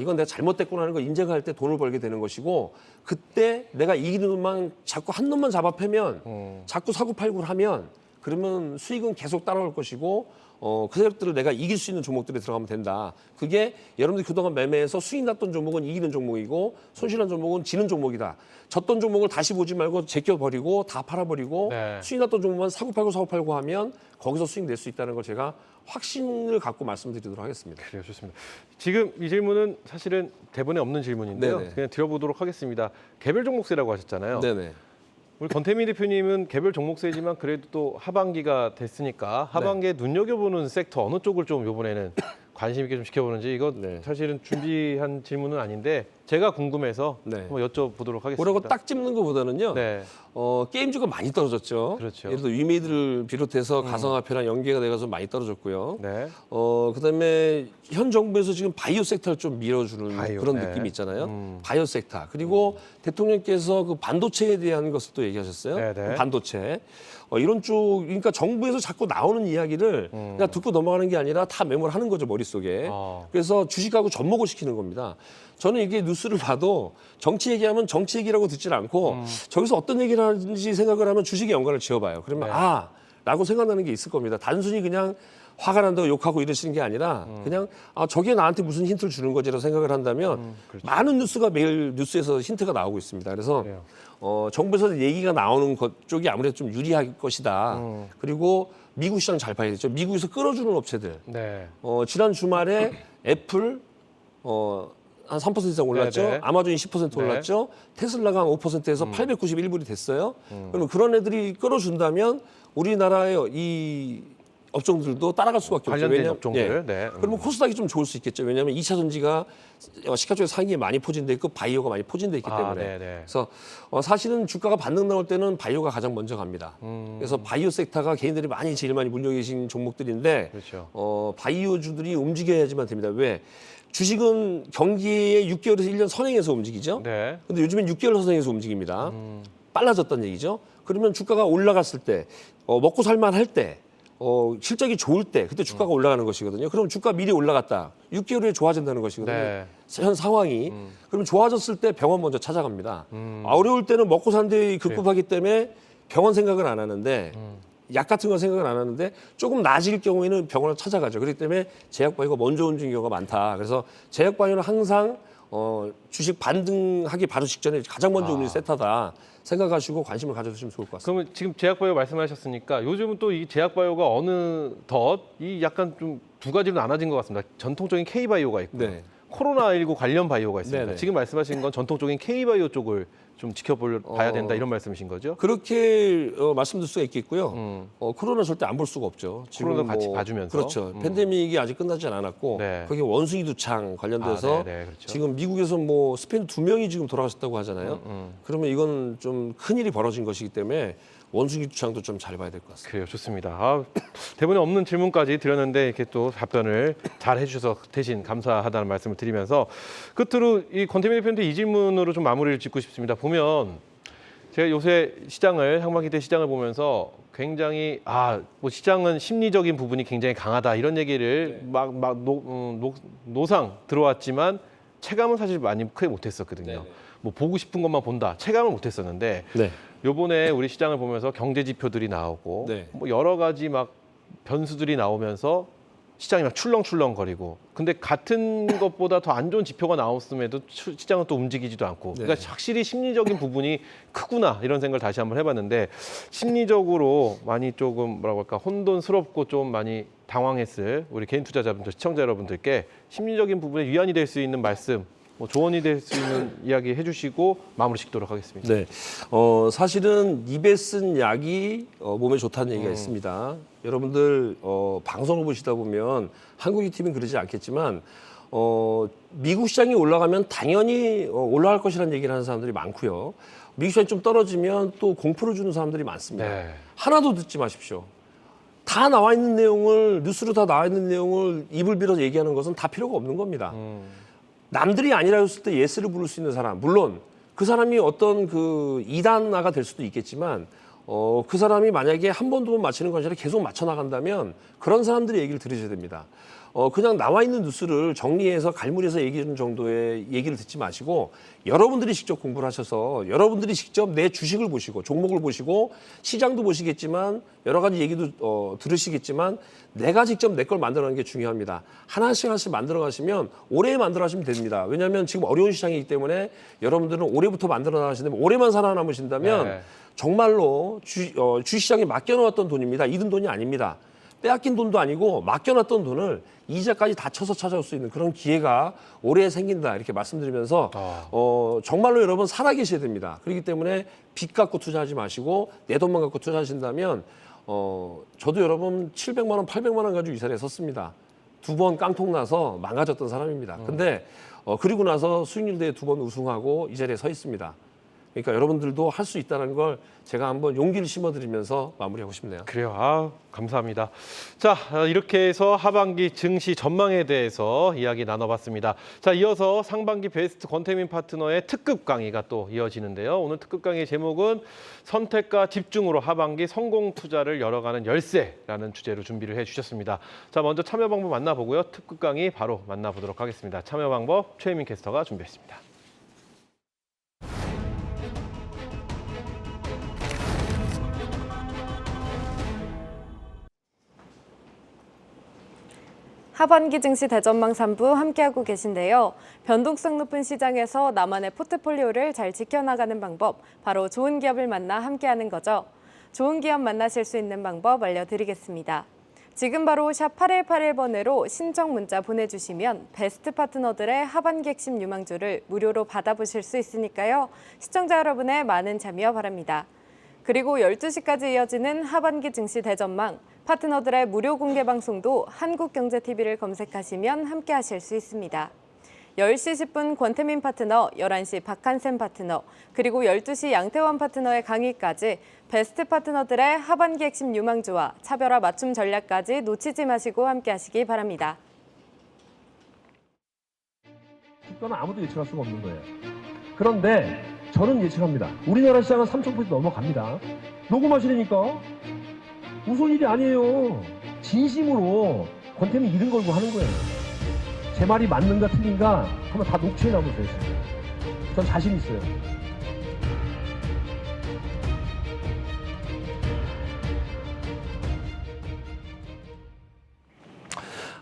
이건 내가 잘못됐구나 하는 걸 인정할 때 돈을 벌게 되는 것이고 그때 내가 이기는 놈만 자꾸 한 놈만 잡아 패면 자꾸 사고 팔고를 하면 그러면 수익은 계속 따라올 것이고 그 세력들을 내가 이길 수 있는 종목들에 들어가면 된다. 그게 여러분들이 그동안 매매해서 수익 났던 종목은 이기는 종목이고 손실난 종목은 지는 종목이다. 졌던 종목을 다시 보지 말고 제껴버리고 다 팔아버리고 네. 수익 났던 종목만 사고 팔고 하면 거기서 수익 낼 수 있다는 걸 제가 확신을 갖고 말씀드리도록 하겠습니다. 그래요, 좋습니다. 지금 이 질문은 사실은 대본에 없는 질문인데요. 네네. 그냥 드려보도록 하겠습니다. 개별 종목세라고 하셨잖아요. 네네. 우리 권태미 대표님은 개별 종목세지만 그래도 또 하반기가 됐으니까 하반기에 눈여겨보는 섹터 어느 쪽을 좀 이번에는 관심 있게 좀 지켜보는지 이거 네. 사실은 준비한 질문은 아닌데 제가 궁금해서 네. 한번 여쭤보도록 하겠습니다. 뭐라고 딱 찝는 것보다는요. 네. 게임주가 많이 떨어졌죠. 그렇죠. 예를 들어 위메이드를 비롯해서 가상화폐랑 연계가 돼가지고 많이 떨어졌고요. 네. 그다음에 현 정부에서 지금 바이오 섹터를 좀 밀어주는 바이오, 그런 네. 느낌이 있잖아요. 바이오 섹터. 그리고 대통령께서 그 반도체에 대한 것을 또 얘기하셨어요. 네, 네. 반도체. 이런 쪽, 그러니까 정부에서 자꾸 나오는 이야기를 그냥 듣고 넘어가는 게 아니라 다 메모를 하는 거죠, 머릿속에. 그래서 주식하고 접목을 시키는 겁니다. 저는 이게 뉴스를 봐도 정치 얘기하면 정치 얘기라고 듣질 않고 저기서 어떤 얘기를 하는지 생각을 하면 주식에 연관을 지어봐요. 그러면 라고 생각나는 게 있을 겁니다. 단순히 그냥 화가 난다고 욕하고 이러시는 게 아니라 그냥 저게 나한테 무슨 힌트를 주는 거지라고 생각을 한다면 그렇죠. 많은 뉴스가 매일 뉴스에서 힌트가 나오고 있습니다. 그래서 그래요. 정부에서 얘기가 나오는 것 쪽이 아무래도 좀 유리할 것이다. 그리고 미국 시장 잘 봐야겠죠. 미국에서 끌어주는 업체들. 네. 지난 주말에 애플 한 3% 이상 올랐죠. 네, 네. 아마존이 10% 올랐죠. 테슬라가 한 5%에서 891불이 됐어요. 그러면 그런 애들이 끌어준다면 우리나라의 이 업종들도 따라갈 수밖에 없죠. 관련된 왜냐면, 업종들. 네. 그러면 코스닥이 좀 좋을 수 있겠죠. 왜냐하면 2차 전지가 시가총액 상위에 많이 포진돼 있고 바이오가 많이 포진돼 있기 때문에. 네네. 그래서 사실은 주가가 반등 나올 때는 바이오가 가장 먼저 갑니다. 그래서 바이오 섹터가 개인들이 제일 많이 물려 계신 종목들인데 그렇죠. 바이오주들이 움직여야지만 됩니다. 왜? 주식은 경기에 6개월에서 1년 선행해서 움직이죠. 네. 근데 요즘엔 6개월 선행해서 움직입니다. 빨라졌다는 얘기죠. 그러면 주가가 올라갔을 때, 먹고 살만할 때, 실적이 좋을 때, 그때 주가가 올라가는 것이거든요. 그럼 주가 미리 올라갔다. 6개월 후에 좋아진다는 것이거든요. 네. 현 상황이. 그러면 좋아졌을 때 병원 먼저 찾아갑니다. 어려울 때는 먹고 사는 데 급급하기 때문에 병원 생각을 안 하는데, 약 같은 거 생각을 안 하는데 조금 나아질 경우에는 병원을 찾아가죠. 그렇기 때문에 제약바이오가 먼저 움직이는 경우가 많다. 그래서 제약바이오는 항상 주식 반등하기 바로 직전에 가장 먼저 움직이는 세타다 생각하시고 관심을 가져주시면 좋을 것 같습니다. 그러면 지금 제약바이오 말씀하셨으니까 요즘은 또 이 제약바이오가 어느덧 이 약간 좀 두 가지로 나눠진 것 같습니다. 전통적인 K바이오가 있고 네. 코로나19 관련 바이오가 있습니다. 네네. 지금 말씀하신 건 전통적인 K바이오 쪽을 좀 지켜봐야 된다 이런 말씀이신 거죠? 그렇게 말씀드릴 수가 있겠고요. 코로나 절대 안 볼 수가 없죠. 지금 코로나 같이 봐주면서. 그렇죠. 팬데믹이 아직 끝나지 않았고 네. 거기에 원숭이 두창 관련돼서 네네, 그렇죠. 지금 미국에서 스페인 2명이 지금 돌아가셨다고 하잖아요. 그러면 이건 좀 큰일이 벌어진 것이기 때문에 원숭이 두창도 좀 잘 봐야 될 것 같습니다. 그래요, 좋습니다. 대본에 없는 질문까지 드렸는데 이렇게 또 답변을 잘 해주셔서 대신 감사하다는 말씀을 드리면서 끝으로 이 권태민 대표한테 이 질문으로 좀 마무리를 짓고 싶습니다. 보면 제가 요새 상반기 때 시장을 보면서 굉장히 시장은 심리적인 부분이 굉장히 강하다 이런 얘기를 노상 들어왔지만 체감은 사실 많이 크게 못했었거든요. 보고 싶은 것만 본다 체감을 못했었는데. 네. 요번에 우리 시장을 보면서 경제 지표들이 나오고 네. 여러 가지 변수들이 나오면서 시장이 출렁출렁거리고 근데 같은 것보다 더 안 좋은 지표가 나왔음에도 시장은 또 움직이지도 않고 그러니까 확실히 심리적인 부분이 크구나 이런 생각을 다시 한번 해봤는데 심리적으로 많이 조금 혼돈스럽고 좀 많이 당황했을 우리 개인 투자자분들 시청자 여러분들께 심리적인 부분에 위안이 될 수 있는 말씀 조언이 될 수 있는 이야기 해주시고 마무리 짓도록 하겠습니다. 네, 사실은 입에 쓴 약이 몸에 좋다는 얘기가 있습니다. 여러분들 방송을 보시다 보면 한국의 팀은 그러지 않겠지만 미국 시장이 올라가면 당연히 올라갈 것이라는 얘기를 하는 사람들이 많고요. 미국 시장이 좀 떨어지면 또 공포를 주는 사람들이 많습니다. 네. 하나도 듣지 마십시오. 다 나와 있는 내용을 뉴스로 다 나와 있는 내용을 입을 빌어서 얘기하는 것은 다 필요가 없는 겁니다. 남들이 아니라 했을 때 예스를 부를 수 있는 사람, 물론 그 사람이 어떤 이단아가 될 수도 있겠지만 그 사람이 만약에 한 번, 두 번 맞히는 건 아니라 계속 맞춰 나간다면 그런 사람들의 얘기를 들으셔야 됩니다. 그냥 나와 있는 뉴스를 정리해서 갈무리해서 얘기하는 정도의 얘기를 듣지 마시고 여러분들이 직접 공부를 하셔서 여러분들이 직접 내 주식을 보시고 종목을 보시고 시장도 보시겠지만 여러 가지 얘기도 들으시겠지만 내가 직접 내 걸 만들어가는 게 중요합니다. 하나씩 만들어 가시면 올해 만들어 가시면 됩니다. 왜냐하면 지금 어려운 시장이기 때문에 여러분들은 올해부터 만들어 나가시는데 올해만 살아남으신다면 정말로 주시장에 맡겨놓았던 돈입니다. 잃은 돈이 아닙니다. 빼앗긴 돈도 아니고 맡겨놨던 돈을 이자까지 다 쳐서 찾아올 수 있는 그런 기회가 올해 생긴다 이렇게 말씀드리면서 정말로 여러분 살아계셔야 됩니다. 그렇기 때문에 빚 갖고 투자하지 마시고 내 돈만 갖고 투자하신다면 저도 여러분 700만 원, 800만 원 가지고 이사를 했었습니다. 2번 깡통 나서 망가졌던 사람입니다. 근데 그리고 나서 수익률 대회 2번 우승하고 이 자리에 서 있습니다. 그러니까 여러분들도 할 수 있다는 걸 제가 한번 용기를 심어드리면서 마무리하고 싶네요. 그래요. 감사합니다. 자, 이렇게 해서 하반기 증시 전망에 대해서 이야기 나눠봤습니다. 자, 이어서 상반기 베스트 권태민 파트너의 특급 강의가 또 이어지는데요. 오늘 특급 강의 제목은 선택과 집중으로 하반기 성공 투자를 열어가는 열쇠라는 주제로 준비를 해주셨습니다. 자, 먼저 참여 방법 만나보고요. 특급 강의 바로 만나보도록 하겠습니다. 참여 방법 최혜민 캐스터가 준비했습니다. 하반기 증시 대전망 3부 함께하고 계신데요. 변동성 높은 시장에서 나만의 포트폴리오를 잘 지켜나가는 방법, 바로 좋은 기업을 만나 함께하는 거죠. 좋은 기업 만나실 수 있는 방법 알려드리겠습니다. 지금 바로 샵 8181번으로 신청 문자 보내주시면 베스트 파트너들의 하반기 핵심 유망주를 무료로 받아보실 수 있으니까요. 시청자 여러분의 많은 참여 바랍니다. 그리고 12시까지 이어지는 하반기 증시 대전망, 파트너들의 무료 공개 방송도 한국경제TV를 검색하시면 함께 하실 수 있습니다. 10시 10분 권태민 파트너, 11시 박한샘 파트너, 그리고 12시 양태원 파트너의 강의까지 베스트 파트너들의 하반기 핵심 유망주와 차별화 맞춤 전략까지 놓치지 마시고 함께 하시기 바랍니다. 주가는 아무도 예측할 수가 없는 거예요. 그런데 저는 예측합니다. 우리나라 시장은 3,000% 넘어갑니다. 녹음하시려니까 무서운 일이 아니에요. 진심으로 권태민 이름 걸고 하는 거예요. 제 말이 맞는가 틀린가 한번 다 녹취해 놔보세요. 전 자신 있어요.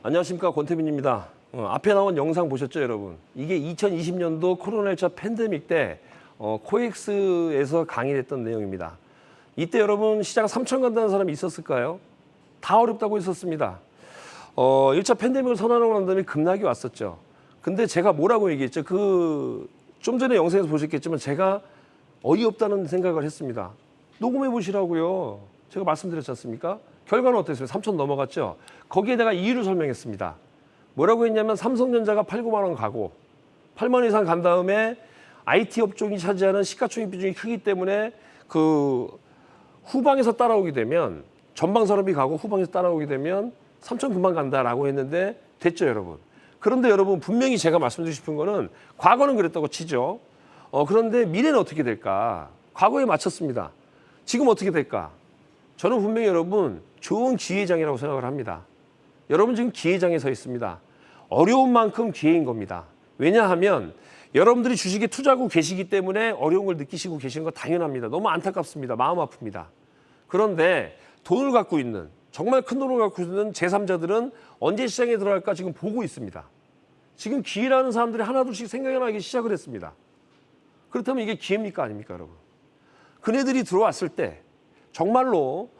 안녕하십니까, 권태민입니다. 앞에 나온 영상 보셨죠, 여러분? 이게 2020년도 코로나19 팬데믹 때 코엑스에서 강의했던 내용입니다. 이때 여러분 시장 3천 간다는 사람이 있었을까요? 다 어렵다고 했었습니다. 1차 팬데믹을 선언하고 난 다음에 급락이 왔었죠. 근데 제가 뭐라고 얘기했죠? 좀 전에 영상에서 보셨겠지만 제가 어이없다는 생각을 했습니다. 녹음해 보시라고요. 제가 말씀드렸지 않습니까? 결과는 어땠어요? 3천 넘어갔죠? 거기에 내가 이유를 설명했습니다. 뭐라고 했냐면 삼성전자가 8, 9만 원 가고 8만 원 이상 간 다음에 IT 업종이 차지하는 시가총액 비중이 크기 때문에 후방에서 따라오게 되면 전방 산업이 가고 후방에서 따라오게 되면 3천 금방 간다라고 했는데 됐죠, 여러분. 그런데 여러분 분명히 제가 말씀드리고 싶은 거는 과거는 그랬다고 치죠. 그런데 미래는 어떻게 될까? 과거에 맞췄습니다. 지금 어떻게 될까? 저는 분명히 여러분 좋은 기회장이라고 생각을 합니다. 여러분 지금 기회장에 서 있습니다. 어려운 만큼 기회인 겁니다. 왜냐하면 여러분들이 주식에 투자하고 계시기 때문에 어려운 걸 느끼시고 계시는 거 당연합니다. 너무 안타깝습니다. 마음 아픕니다. 그런데 돈을 갖고 있는, 정말 큰 돈을 갖고 있는 제3자들은 언제 시장에 들어갈까 지금 보고 있습니다. 지금 기회라는 사람들이 하나둘씩 생각이 나기 시작을 했습니다. 그렇다면 이게 기회입니까 아닙니까 여러분? 그네들이 들어왔을 때 정말로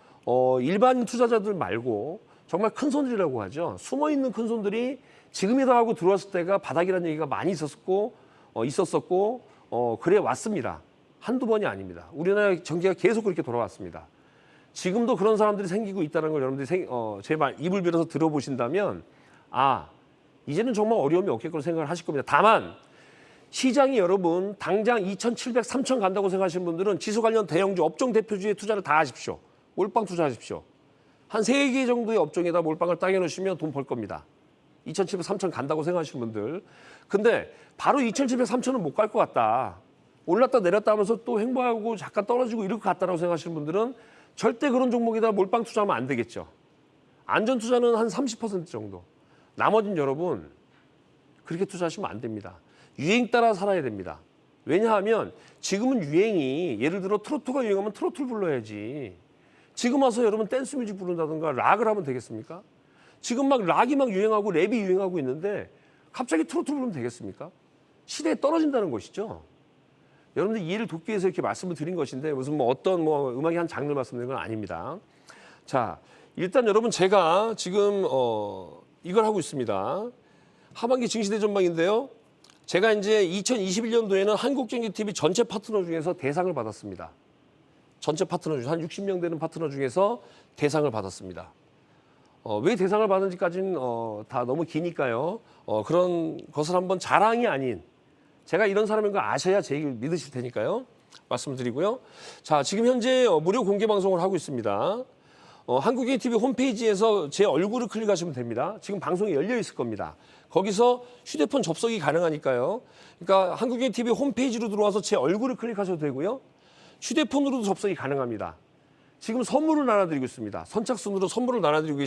일반 투자자들 말고 정말 큰 손들이라고 하죠. 숨어있는 큰 손들이 지금이다 하고 들어왔을 때가 바닥이라는 얘기가 많이 있었고 그래 왔습니다. 한두 번이 아닙니다. 우리나라 경기가 계속 그렇게 돌아왔습니다. 지금도 그런 사람들이 생기고 있다는 걸 여러분들이 제 말 입을 빌어서 들어보신다면 이제는 정말 어려움이 없겠구나 생각을 하실 겁니다. 다만 시장이 여러분 당장 2,700, 3,000 간다고 생각하시는 분들은 지수 관련 대형주, 업종 대표주에 투자를 다 하십시오. 몰빵 투자하십시오. 한 3개 정도의 업종에다 몰빵을 따게 놓으시면 돈 벌 겁니다. 2,700, 3,000 간다고 생각하시는 분들. 근데 바로 2,700, 3,000은 못 갈 것 같다. 올랐다 내렸다 하면서 또 횡보하고 잠깐 떨어지고 이럴 것 같다라고 생각하시는 분들은 절대 그런 종목에다 몰빵 투자하면 안 되겠죠. 안전 투자는 한 30% 정도. 나머지는 여러분 그렇게 투자하시면 안 됩니다. 유행 따라 살아야 됩니다. 왜냐하면 지금은 유행이 예를 들어 트로트가 유행하면 트로트를 불러야지. 지금 와서 여러분 댄스 뮤직 부른다든가 락을 하면 되겠습니까? 지금 막 락이 막 유행하고 랩이 유행하고 있는데 갑자기 트로트 부르면 되겠습니까? 시대에 떨어진다는 것이죠. 여러분들 이해를 돕기 위해서 이렇게 말씀을 드린 것인데 무슨 어떤 음악의 한 장르를 말씀드리는 건 아닙니다. 자, 일단 여러분 제가 지금 이걸 하고 있습니다. 하반기 증시대 전망인데요. 제가 이제 2021년도에는 한국경제TV 전체 파트너 중에서 대상을 받았습니다. 전체 파트너 중 한 60명 되는 파트너 중에서 대상을 받았습니다. 왜 대상을 받은지까지는 다 너무 기니까요. 그런 것을 한번 자랑이 아닌 제가 이런 사람인 거 아셔야 제 얘기를 믿으실 테니까요. 말씀드리고요. 자, 지금 현재 무료 공개 방송을 하고 있습니다. 한국인 TV 홈페이지에서 제 얼굴을 클릭하시면 됩니다. 지금 방송이 열려 있을 겁니다. 거기서 휴대폰 접속이 가능하니까요. 그러니까 한국인 TV 홈페이지로 들어와서 제 얼굴을 클릭하셔도 되고요. 휴대폰으로도 접속이 가능합니다. 지금 선물을 나눠드리고 있습니다. 선착순으로 선물을 나눠드리고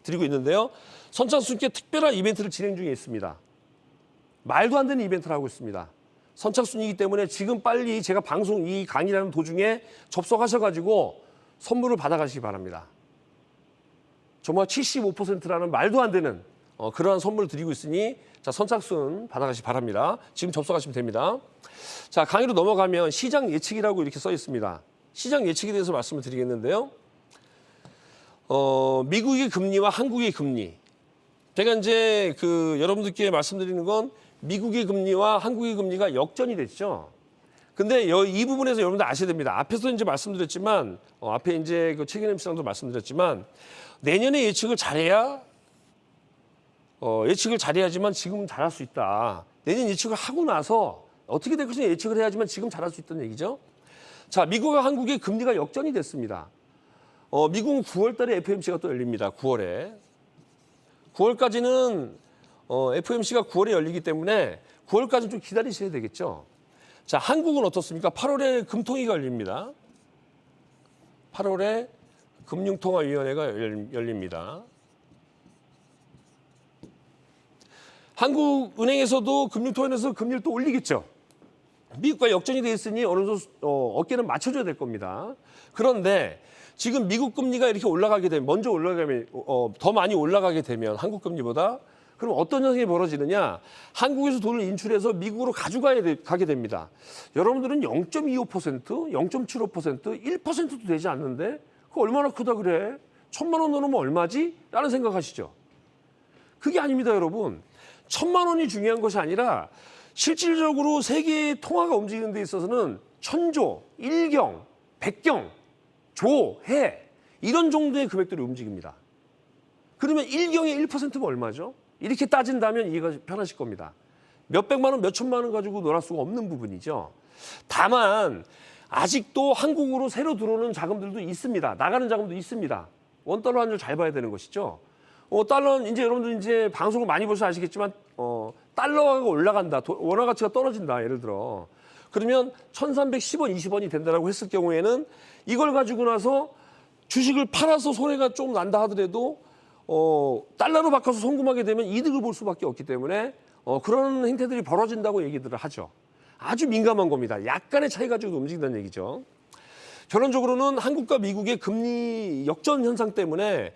드리고 있는데요. 선착순께 특별한 이벤트를 진행 중에 있습니다. 말도 안 되는 이벤트를 하고 있습니다. 선착순이기 때문에 지금 빨리 제가 방송 이 강의라는 도중에 접속하셔가지고 선물을 받아가시기 바랍니다. 정말 75%라는 말도 안 되는 그러한 선물을 드리고 있으니 자, 선착순 받아가시기 바랍니다. 지금 접속하시면 됩니다. 자, 강의로 넘어가면 시장 예측이라고 이렇게 써 있습니다. 시장 예측에 대해서 말씀을 드리겠는데요. 미국의 금리와 한국의 금리. 제가 이제 여러분들께 말씀드리는 건 미국의 금리와 한국의 금리가 역전이 됐죠. 근데 이 부분에서 여러분들 아셔야 됩니다. 앞에서 이제 말씀드렸지만, 앞에 이제 최경영 씨랑도 말씀드렸지만, 내년에 예측을 잘해야지만 지금 잘할 수 있다. 내년 예측을 하고 나서 어떻게 될 것인지 예측을 해야지만 지금 잘할 수 있다는 얘기죠. 자, 미국과 한국의 금리가 역전이 됐습니다. 미국은 9월 달에 FOMC가 또 열립니다. 9월에. 9월까지는 FOMC가 9월에 열리기 때문에 9월까지는 좀 기다리셔야 되겠죠. 자, 한국은 어떻습니까? 8월에 금통위가 열립니다. 8월에 금융통화위원회가 열립니다. 한국은행에서도 금융통화위원회에서 금리를 또 올리겠죠. 미국과 역전이 돼 있으니 어느 정도 어깨는 맞춰줘야 될 겁니다. 그런데 지금 미국 금리가 이렇게 올라가게 되면 먼저 올라가면 더 많이 올라가게 되면 한국 금리보다 그럼 어떤 현상이 벌어지느냐? 한국에서 돈을 인출해서 미국으로 가게 됩니다. 여러분들은 0.25%, 0.75%, 1%도 되지 않는데 그거 얼마나 크다 그래? 1,000만 원 넣으면 얼마지? 라는 생각하시죠. 그게 아닙니다, 여러분. 1,000만 원이 중요한 것이 아니라 실질적으로 세계의 통화가 움직이는 데 있어서는 1,000조, 1경, 100경, 조, 해 이런 정도의 금액들이 움직입니다. 그러면 1경의 1%면 얼마죠? 이렇게 따진다면 이해가 편하실 겁니다. 몇백만 원, 몇천만 원 가지고 놀할 수가 없는 부분이죠. 다만 아직도 한국으로 새로 들어오는 자금들도 있습니다. 나가는 자금도 있습니다. 원달러 환율 잘 봐야 되는 것이죠. 달러는 이제 여러분들 이제 방송을 많이 보셔서 아시겠지만 달러가 올라간다. 원화 가치가 떨어진다. 예를 들어. 그러면 1,310원, 20원이 된다라고 했을 경우에는 이걸 가지고 나서 주식을 팔아서 손해가 좀 난다 하더라도 달러로 바꿔서 송금하게 되면 이득을 볼 수밖에 없기 때문에 그런 행태들이 벌어진다고 얘기들을 하죠. 아주 민감한 겁니다. 약간의 차이 가지고 움직인다는 얘기죠. 결론적으로는 한국과 미국의 금리 역전 현상 때문에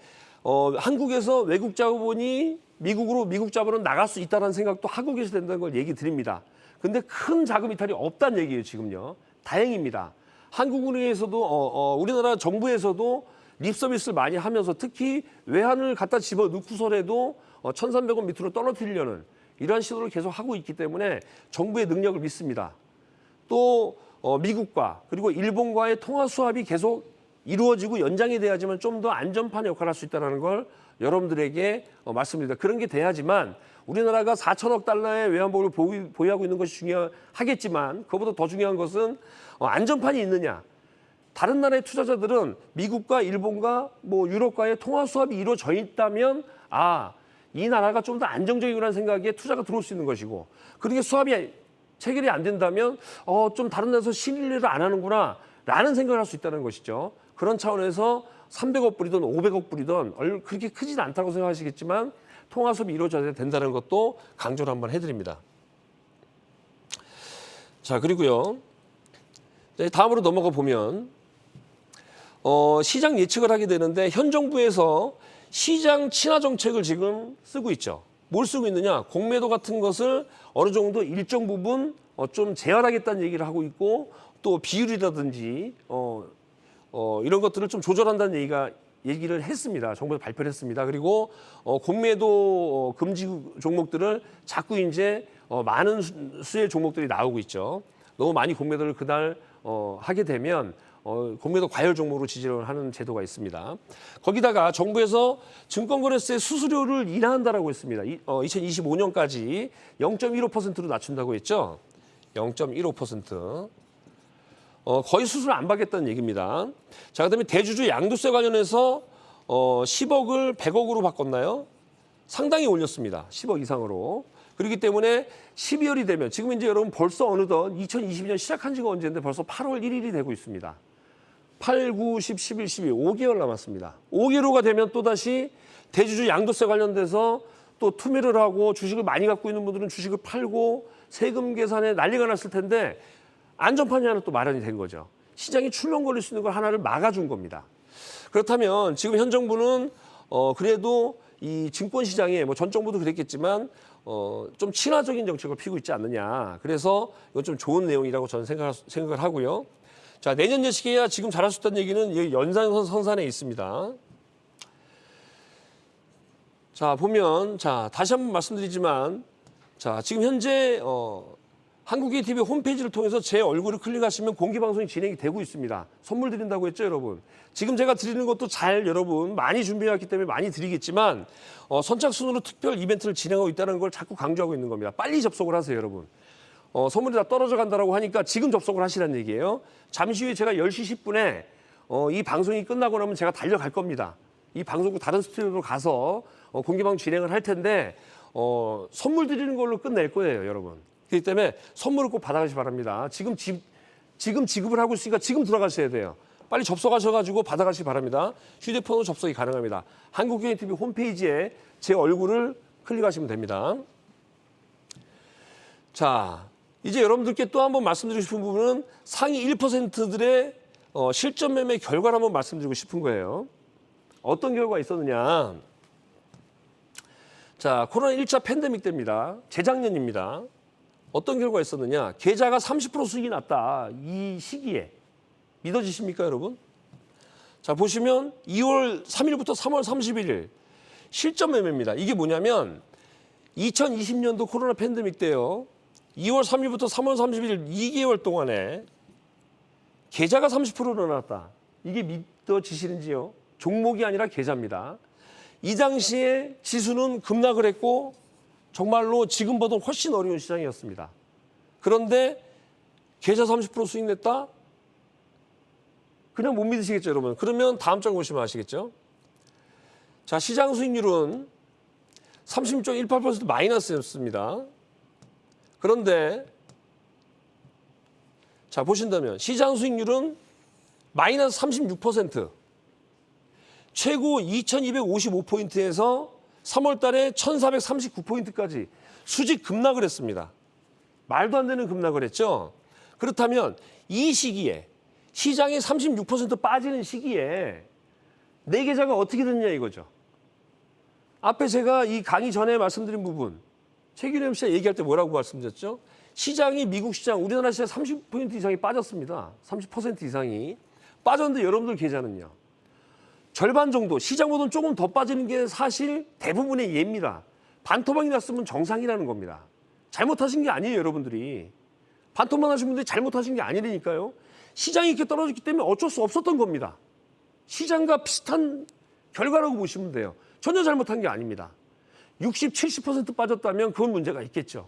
한국에서 외국 자본이 미국으로 미국 자본은 나갈 수 있다는 생각도 하고 계셔야 된다는 걸 얘기 드립니다. 근데 큰 자금 이탈이 없다는 얘기예요, 지금요. 다행입니다. 한국은행에서도 우리나라 정부에서도 립 서비스를 많이 하면서 특히 외환을 갖다 집어넣고서라도 1,300원 밑으로 떨어뜨리려는 이러한 시도를 계속 하고 있기 때문에 정부의 능력을 믿습니다. 또 미국과 그리고 일본과의 통화 수합이 계속 이루어지고 연장이 돼야지만 좀 더 안전판의 역할을 할 수 있다는 걸 여러분들에게 말씀드립니다. 그런 게 돼야지만 우리나라가 4천억 달러의 외환보유를 보유하고 있는 것이 중요하겠지만 그것보다 더 중요한 것은 안전판이 있느냐. 다른 나라의 투자자들은 미국과 일본과 유럽과의 통화 수합이 이루어져 있다면 이 나라가 좀 더 안정적이라는 생각에 투자가 들어올 수 있는 것이고 그렇게 수합이 체결이 안 된다면 좀 다른 나라에서 신뢰를 안 하는구나 라는 생각을 할 수 있다는 것이죠. 그런 차원에서 300억 불이든 500억 불이든 그렇게 크진 않다고 생각하시겠지만 통화 수합이 이루어져야 된다는 것도 강조를 한번 해드립니다. 자, 그리고요. 다음으로 넘어가 보면 시장 예측을 하게 되는데 현 정부에서 시장 친화 정책을 지금 쓰고 있죠. 뭘 쓰고 있느냐? 공매도 같은 것을 어느 정도 일정 부분 좀 제한하겠다는 얘기를 하고 있고 또 비율이라든지 이런 것들을 좀 조절한다는 얘기를 했습니다. 정부에서 발표를 했습니다. 그리고 공매도 금지 종목들을 자꾸 이제 많은 수의 종목들이 나오고 있죠. 너무 많이 공매도를 그날 하게 되면 공매도 과열 종목으로 지지를 하는 제도가 있습니다. 거기다가 정부에서 증권거래세 수수료를 인하한다라고 했습니다. 2025년까지 0.15%로 낮춘다고 했죠. 0.15%. 거의 수수료 안 받겠다는 얘기입니다. 자, 그다음에 대주주 양도세 관련해서 10억을 100억으로 바꿨나요? 상당히 올렸습니다. 10억 이상으로. 그렇기 때문에 12월이 되면 지금 이제 여러분 벌써 어느덧 2022년 시작한 지가 언제인데 벌써 8월 1일이 되고 있습니다. 8, 9, 10, 11, 12, 5개월 남았습니다. 5개월호가 되면 또다시 대주주 양도세 관련돼서 또 투매를 하고 주식을 많이 갖고 있는 분들은 주식을 팔고 세금 계산에 난리가 났을 텐데 안전판이 하나 또 마련이 된 거죠. 시장이 출렁 거릴 수 있는 걸 하나를 막아준 겁니다. 그렇다면 지금 현 정부는 그래도 이 증권시장에 뭐 전 정부도 그랬겠지만 좀 친화적인 정책을 피고 있지 않느냐. 그래서 이건 좀 좋은 내용이라고 저는 생각을 하고요. 자, 내년 예측해야 지금 잘할 수 있다는 얘기는 여기 연장선상에 있습니다. 자, 보면 자 다시 한번 말씀드리지만 자 지금 현재 한국인 TV 홈페이지를 통해서 제 얼굴을 클릭하시면 공개 방송이 진행이 되고 있습니다. 선물 드린다고 했죠, 여러분. 지금 제가 드리는 것도 잘 여러분 많이 준비해왔기 때문에 많이 드리겠지만 선착순으로 특별 이벤트를 진행하고 있다는 걸 자꾸 강조하고 있는 겁니다. 빨리 접속을 하세요, 여러분. 선물이 다 떨어져 간다고 하니까 지금 접속을 하시라는 얘기예요. 잠시 후에 제가 10시 10분에 이 방송이 끝나고 나면 제가 달려갈 겁니다. 이 방송국 다른 스튜디오로 가서 공개방송 진행을 할 텐데 선물 드리는 걸로 끝낼 거예요, 여러분. 그렇기 때문에 선물을 꼭 받아가시기 바랍니다. 지금 지급을 하고 있으니까 지금 들어가셔야 돼요. 빨리 접속하셔가지고 받아가시기 바랍니다. 휴대폰으로 접속이 가능합니다. 한국경제TV 홈페이지에 제 얼굴을 클릭하시면 됩니다. 자, 이제 여러분들께 또 한번 말씀드리고 싶은 부분은 상위 1%들의 실전 매매 결과를 한번 말씀드리고 싶은 거예요. 어떤 결과가 있었느냐. 자, 코로나 1차 팬데믹 때입니다. 재작년입니다. 어떤 결과가 있었느냐. 계좌가 30% 수익이 났다. 이 시기에. 믿어지십니까, 여러분? 자, 보시면 2월 3일부터 3월 31일 실전 매매입니다. 이게 뭐냐면 2020년도 코로나 팬데믹 때요. 2월 3일부터 3월 31일 2개월 동안에 계좌가 30% 늘어났다. 이게 믿어지시는지요? 종목이 아니라 계좌입니다. 이 당시에 지수는 급락을 했고 정말로 지금보다 훨씬 어려운 시장이었습니다. 그런데 계좌 30% 수익 냈다? 그냥 못 믿으시겠죠, 여러분? 그러면 다음 장 보시면 아시겠죠? 자, 시장 수익률은 36.18% 마이너스였습니다. 그런데 자, 보신다면 시장 수익률은 마이너스 36%. 최고 2255포인트에서 3월 달에 1439포인트까지 수직 급락을 했습니다. 말도 안 되는 급락을 했죠. 그렇다면 이 시기에 시장이 36% 빠지는 시기에 내 계좌가 어떻게 됐냐 이거죠. 앞에 제가 이 강의 전에 말씀드린 부분 최균ем 씨가 얘기할 때 뭐라고 말씀드렸죠? 시장이 미국 시장, 우리나라 시장 30% 이상이 빠졌습니다. 30% 이상이 빠졌는데 여러분들 계좌는요. 절반 정도, 시장보다는 조금 더 빠지는 게 사실 대부분의 예입니다. 반토막이 났으면 정상이라는 겁니다. 잘못하신 게 아니에요, 여러분들이. 반토막 하신 분들이 잘못하신 게 아니라니까요. 시장이 이렇게 떨어졌기 때문에 어쩔 수 없었던 겁니다. 시장과 비슷한 결과라고 보시면 돼요. 전혀 잘못한 게 아닙니다. 60, 70% 빠졌다면 그건 문제가 있겠죠.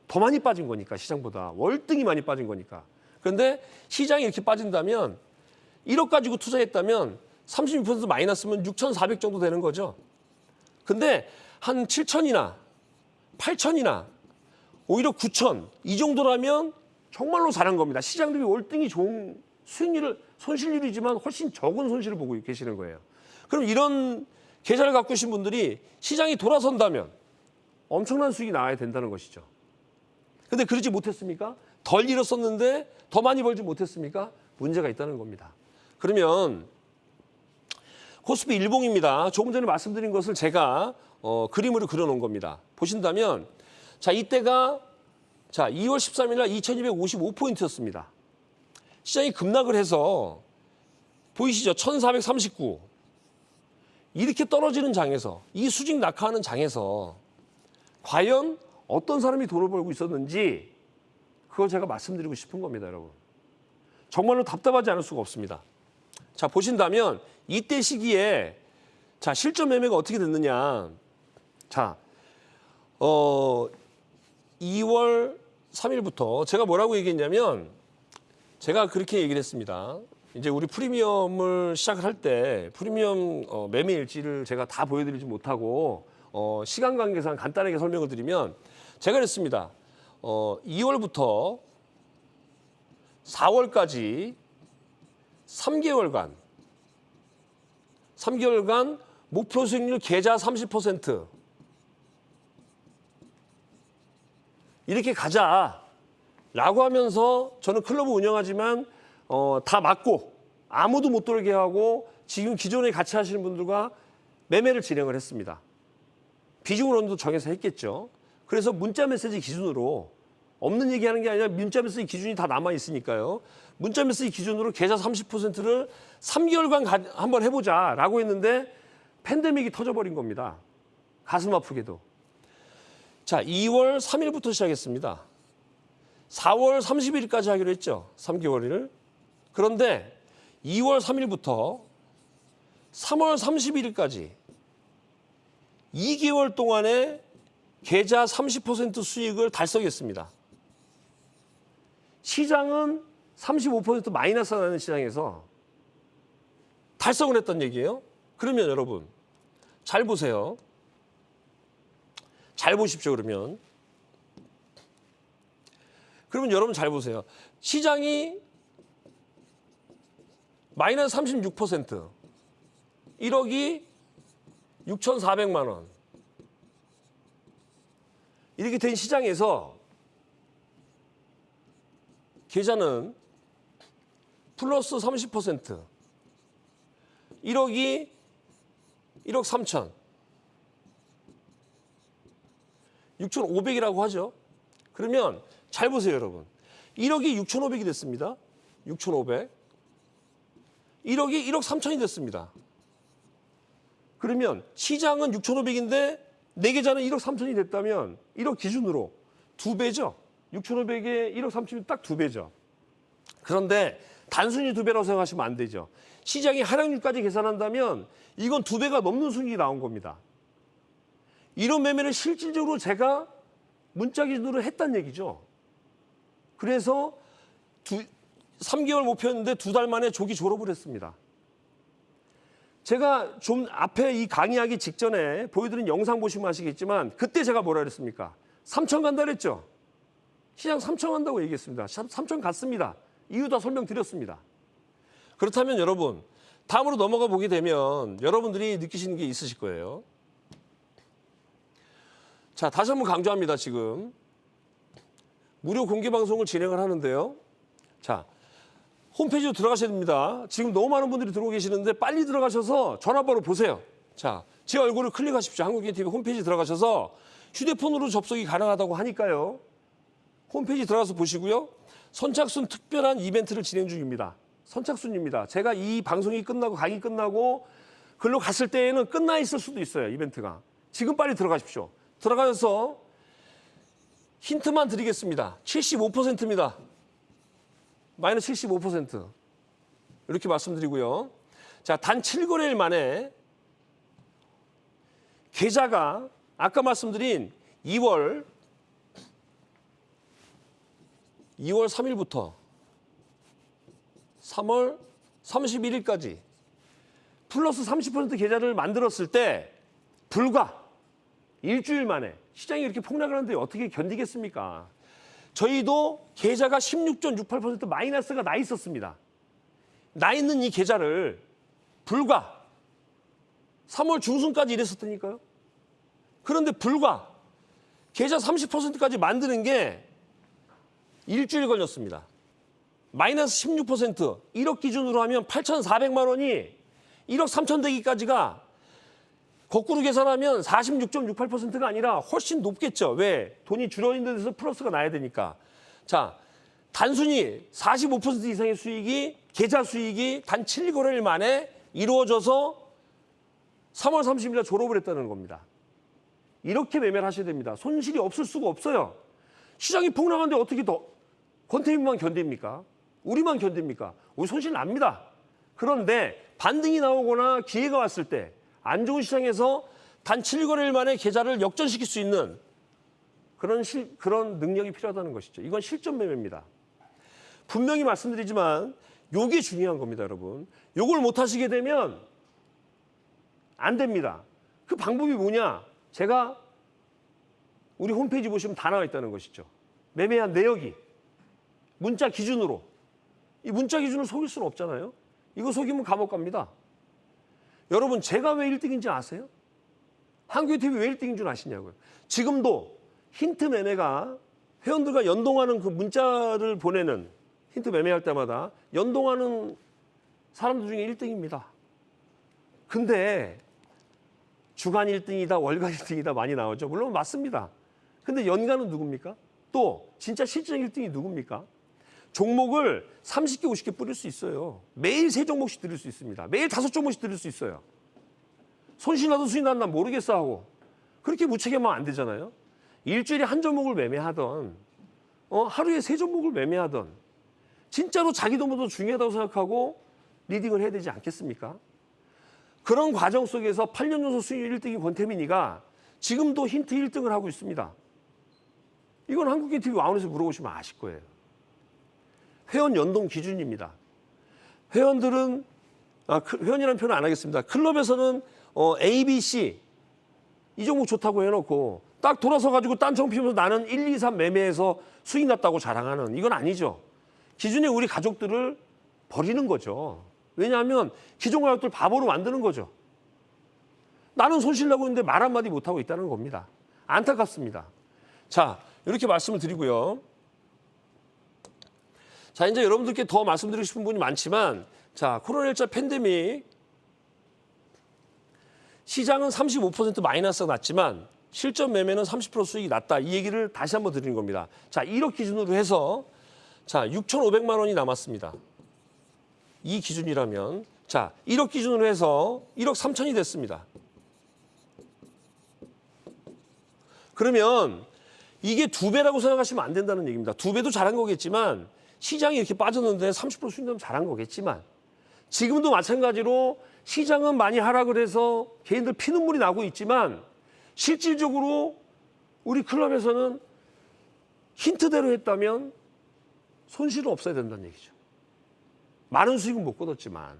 더 많이 빠진 거니까, 시장보다. 월등히 많이 빠진 거니까. 그런데 시장이 이렇게 빠진다면 1억 가지고 투자했다면 36% 마이너스면 6,400 정도 되는 거죠. 근데 한 7,000이나 8,000이나 오히려 9,000 이 정도라면 정말로 잘한 겁니다. 시장 대비 월등히 좋은 수익률을, 손실률이지만 훨씬 적은 손실을 보고 계시는 거예요. 그럼 이런 계좌를 갖고 계신 분들이 시장이 돌아선다면 엄청난 수익이 나와야 된다는 것이죠. 근데 그러지 못했습니까? 덜 잃었었는데 더 많이 벌지 못했습니까? 문제가 있다는 겁니다. 그러면 코스피 일봉입니다. 조금 전에 말씀드린 것을 제가 그림으로 그려놓은 겁니다. 보신다면 자, 이때가 자 2월 13일 날 2255포인트였습니다. 시장이 급락을 해서 보이시죠? 1439. 이렇게 떨어지는 장에서 이 수직 낙하하는 장에서 과연 어떤 사람이 돈을 벌고 있었는지 그걸 제가 말씀드리고 싶은 겁니다, 여러분. 정말로 답답하지 않을 수가 없습니다. 자, 보신다면 이때 시기에 자, 실전 매매가 어떻게 됐느냐. 자, 2월 3일부터 제가 뭐라고 얘기했냐면 제가 그렇게 얘기를 했습니다. 이제 우리 프리미엄을 시작을 할 때 프리미엄 매매 일지를 제가 다 보여드리지 못하고 시간 관계상 간단하게 설명을 드리면 제가 그랬습니다. 2월부터 4월까지 3개월간 목표 수익률 계좌 30% 이렇게 가자라고 하면서 저는 클럽을 운영하지만 다 막고 아무도 못 돌게 하고 지금 기존에 같이 하시는 분들과 매매를 진행을 했습니다. 비중으로도 정해서 했겠죠. 그래서 문자 메시지 기준으로 없는 얘기하는 게 아니라 문자 메시지 기준이 다 남아 있으니까요. 문자 메시지 기준으로 계좌 30%를 3개월간 한번 해보자라고 했는데 팬데믹이 터져버린 겁니다. 가슴 아프게도. 자, 2월 3일부터 시작했습니다. 4월 30일까지 하기로 했죠. 3개월을. 그런데 2월 3일부터 3월 31일까지 2개월 동안에 계좌 30% 수익을 달성했습니다. 시장은 35% 마이너스 나는 시장에서 달성을 했던 얘기예요. 그러면 여러분 잘 보세요. 잘 보십시오. 그러면 여러분 잘 보세요. 시장이 마이너스 36%, 1억이 6,400만 원. 이렇게 된 시장에서 계좌는 플러스 30%, 1억이 1억 3천, 6,500이라고 하죠. 그러면 잘 보세요, 여러분. 1억이 6,500이 됐습니다. 6,500. 1억이 1억 3천이 됐습니다. 그러면 시장은 6,500인데 내 계좌는 1억 3천이 됐다면 1억 기준으로 2배죠. 6,500에 1억 3천이면 딱 2배죠. 그런데 단순히 2배라고 생각하시면 안 되죠. 시장이 하락률까지 계산한다면 이건 2배가 넘는 수익이 나온 겁니다. 이런 매매를 실질적으로 제가 문자 기준으로 했단 얘기죠. 그래서 3개월 목표였는데 2달 만에 조기 졸업을 했습니다. 제가 좀 앞에 이 강의하기 직전에 보여드린 영상 보시면 아시겠지만 그때 제가 뭐라 그랬습니까? 3천 간다 그랬죠. 시장 3천 간다고 얘기했습니다. 3천 갔습니다. 이유 다 설명드렸습니다. 그렇다면 여러분 다음으로 넘어가 보게 되면 여러분들이 느끼시는 게 있으실 거예요. 자, 다시 한번 강조합니다. 지금 무료 공개 방송을 진행을 하는데요. 자, 홈페이지로 들어가셔야 됩니다. 지금 너무 많은 분들이 들어오고 계시는데 빨리 들어가셔서 전화번호 보세요. 자, 제 얼굴을 클릭하십시오. 한국인TV 홈페이지 들어가셔서 휴대폰으로 접속이 가능하다고 하니까요. 홈페이지 들어가서 보시고요. 선착순 특별한 이벤트를 진행 중입니다. 선착순입니다. 제가 이 방송이 끝나고 강의 끝나고 글로 갔을 때에는 끝나 있을 수도 있어요. 이벤트가. 지금 빨리 들어가십시오. 들어가서 힌트만 드리겠습니다. 75%입니다. 마이너스 75%. 이렇게 말씀드리고요. 자, 단 7거래일 만에 계좌가 아까 말씀드린 2월 3일부터 3월 31일까지 플러스 30% 계좌를 만들었을 때 불과 일주일 만에 시장이 이렇게 폭락을 하는데 어떻게 견디겠습니까? 저희도 계좌가 16.68% 마이너스가 나 있었습니다. 나 있는 이 계좌를 불과 3월 중순까지 이랬었다니까요. 그런데 불과 계좌 30%까지 만드는 게 일주일 걸렸습니다. 마이너스 16%, 1억 기준으로 하면 8,400만 원이 1억 3천 되기까지가 거꾸로 계산하면 46.68%가 아니라 훨씬 높겠죠. 왜? 돈이 줄어있는 데서 플러스가 나야 되니까. 자, 단순히 45% 이상의 수익이 계좌 수익이 단 7거래일 만에 이루어져서 3월 30일 날 졸업을 했다는 겁니다. 이렇게 매매를 하셔야 됩니다. 손실이 없을 수가 없어요. 시장이 폭락하는데 어떻게 더 권태민만 견딥니까? 우리만 견딥니까? 우리 손실 납니다. 그런데 반등이 나오거나 기회가 왔을 때 안 좋은 시장에서 단 7거래일 만에 계좌를 역전시킬 수 있는 그런 능력이 필요하다는 것이죠. 이건 실전 매매입니다. 분명히 말씀드리지만 요게 중요한 겁니다, 여러분. 요걸 못 하시게 되면 안 됩니다. 그 방법이 뭐냐? 제가 우리 홈페이지 보시면 다 나와 있다는 것이죠. 매매한 내역이 문자 기준으로. 이 문자 기준을 속일 수는 없잖아요. 이거 속이면 감옥 갑니다. 여러분, 제가 왜 1등인지 아세요? 한국TV 왜 1등인 줄 아시냐고요. 지금도 힌트 매매가 회원들과 연동하는 그 문자를 보내는 힌트 매매할 때마다 연동하는 사람들 중에 1등입니다. 근데 주간 1등이다, 월간 1등이다 많이 나오죠. 물론 맞습니다. 근데 연간은 누굽니까? 또 진짜 실전 1등이 누굽니까? 종목을 30개, 50개 뿌릴 수 있어요. 매일 3종목씩 드릴 수 있습니다. 매일 5종목씩 드릴 수 있어요. 손실 나도 수익 나는 난 모르겠어 하고 그렇게 무책임하면 안 되잖아요. 일주일에 한 종목을 매매하던 하루에 3종목을 매매하던 진짜로 자기 돈보다 중요하다고 생각하고 리딩을 해야 되지 않겠습니까? 그런 과정 속에서 8년 연속 수익률 1등인 권태민이가 지금도 힌트 1등을 하고 있습니다. 이건 한국TV 와운에서 물어보시면 아실 거예요. 회원 연동 기준입니다. 회원들은 회원이라는 표현 안 하겠습니다. 클럽에서는 A, B, C 이 종목 좋다고 해놓고 딱 돌아서 가지고 딴청 피우면서 나는 1, 2, 3 매매해서 수익 났다고 자랑하는 이건 아니죠. 기존에 우리 가족들을 버리는 거죠. 왜냐하면 기존 가족들 바보로 만드는 거죠. 나는 손실 나고 있는데 말 한마디 못하고 있다는 겁니다. 안타깝습니다. 자, 이렇게 말씀을 드리고요. 자, 이제 여러분들께 더 말씀드리고 싶은 분이 많지만, 자, 코로나19 팬데믹 시장은 35% 마이너스가 났지만 실전 매매는 30% 수익이 났다. 이 얘기를 다시 한번 드리는 겁니다. 자, 1억 기준으로 해서 자, 6,500만 원이 남았습니다. 이 기준이라면 자, 1억 기준으로 해서 1억 3천이 됐습니다. 그러면 이게 2배라고 생각하시면 안 된다는 얘기입니다. 2배도 잘한 거겠지만 시장이 이렇게 빠졌는데 30% 수익 나면 잘한 거겠지만 지금도 마찬가지로 시장은 많이 하락을 해서 개인들 피눈물이 나고 있지만 실질적으로 우리 클럽에서는 힌트대로 했다면 손실은 없어야 된다는 얘기죠. 많은 수익은 못 거뒀지만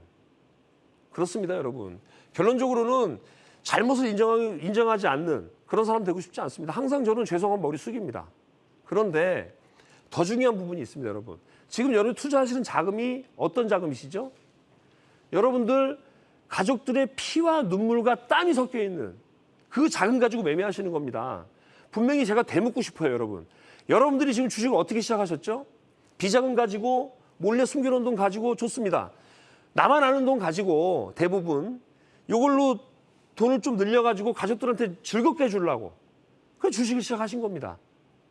그렇습니다, 여러분. 결론적으로는 잘못을 인정하지 않는 그런 사람 되고 싶지 않습니다. 항상 저는 죄송한 머리 숙입니다. 그런데 더 중요한 부분이 있습니다, 여러분. 지금 여러분 투자하시는 자금이 어떤 자금이시죠? 여러분들 가족들의 피와 눈물과 땀이 섞여 있는 그 자금 가지고 매매하시는 겁니다. 분명히 제가 되묻고 싶어요, 여러분. 여러분들이 지금 주식을 어떻게 시작하셨죠? 비자금 가지고 몰래 숨겨놓은 돈 가지고 좋습니다. 나만 아는 돈 가지고 대부분 이걸로 돈을 좀 늘려가지고 가족들한테 즐겁게 해주려고 그 주식을 시작하신 겁니다.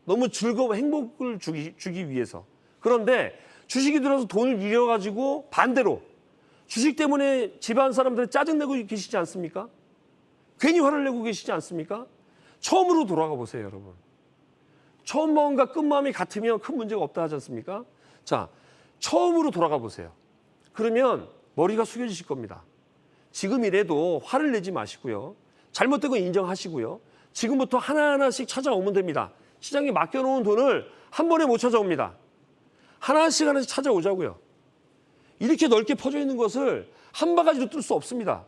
너무 즐거워 행복을 주기 위해서. 그런데 주식이 들어서 돈을 잃어가지고 반대로 주식 때문에 집안 사람들 짜증내고 계시지 않습니까? 괜히 화를 내고 계시지 않습니까? 처음으로 돌아가 보세요, 여러분. 처음 마음과 끝 마음이 같으면 큰 문제가 없다 하지 않습니까? 자, 처음으로 돌아가 보세요. 그러면 머리가 숙여지실 겁니다. 지금이라도 화를 내지 마시고요. 잘못된 거 인정하시고요. 지금부터 하나하나씩 찾아오면 됩니다. 시장에 맡겨놓은 돈을 한 번에 못 찾아옵니다. 하나씩 찾아오자고요. 이렇게 넓게 퍼져 있는 것을 한 바가지로 뜰 수 없습니다.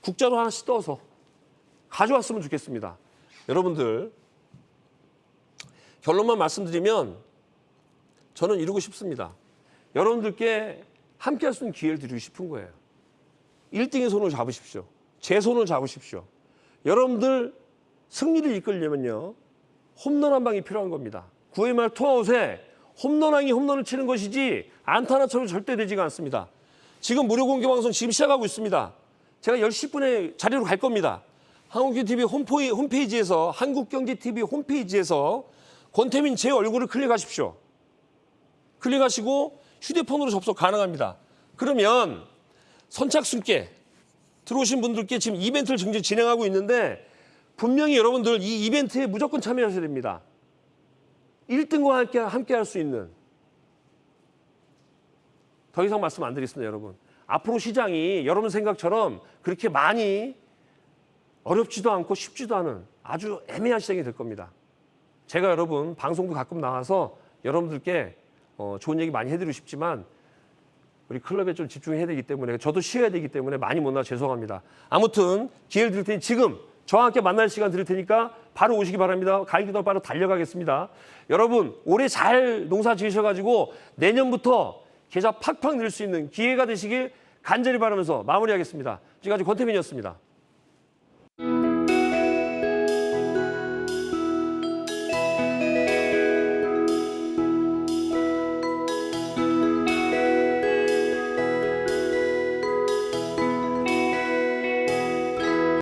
국자로 하나씩 떠서 가져왔으면 좋겠습니다. 여러분들, 결론만 말씀드리면 저는 이루고 싶습니다. 여러분들께 함께 할 수 있는 기회를 드리고 싶은 거예요. 1등의 손을 잡으십시오. 제 손을 잡으십시오. 여러분들 승리를 이끌려면요. 홈런 한 방이 필요한 겁니다. 9회 말 투아웃에 홈런왕이 홈런을 치는 것이지 안타나처럼 절대 되지가 않습니다. 지금 무료 공개 방송 지금 시작하고 있습니다. 제가 10시 10분에 자리로 갈 겁니다. 한국경제TV 홈페이지에서 한국경제TV 홈페이지에서 권태민 제 얼굴을 클릭하십시오. 클릭하시고 휴대폰으로 접속 가능합니다. 그러면 선착순께 들어오신 분들께 지금 이벤트를 지금 진행하고 있는데 분명히 여러분들 이 이벤트에 무조건 참여하셔야 됩니다. 1등과 함께 할 수 있는 더 이상 말씀 안 드리겠습니다, 여러분. 앞으로 시장이 여러분 생각처럼 그렇게 많이 어렵지도 않고 쉽지도 않은 아주 애매한 시장이 될 겁니다. 제가 여러분 방송도 가끔 나와서 여러분들께 좋은 얘기 많이 해드리고 싶지만 우리 클럽에 좀 집중해야 되기 때문에 저도 쉬어야 되기 때문에 많이 못 나와 죄송합니다. 아무튼 기회를 드릴 테니 지금 저와 함께 만날 시간 드릴 테니까 바로 오시기 바랍니다. 가기도 바로 달려가겠습니다. 여러분 올해 잘 농사 지으셔가지고 내년부터 계좌 팍팍 늘 수 있는 기회가 되시길 간절히 바라면서 마무리하겠습니다. 지금까지 권태민이었습니다.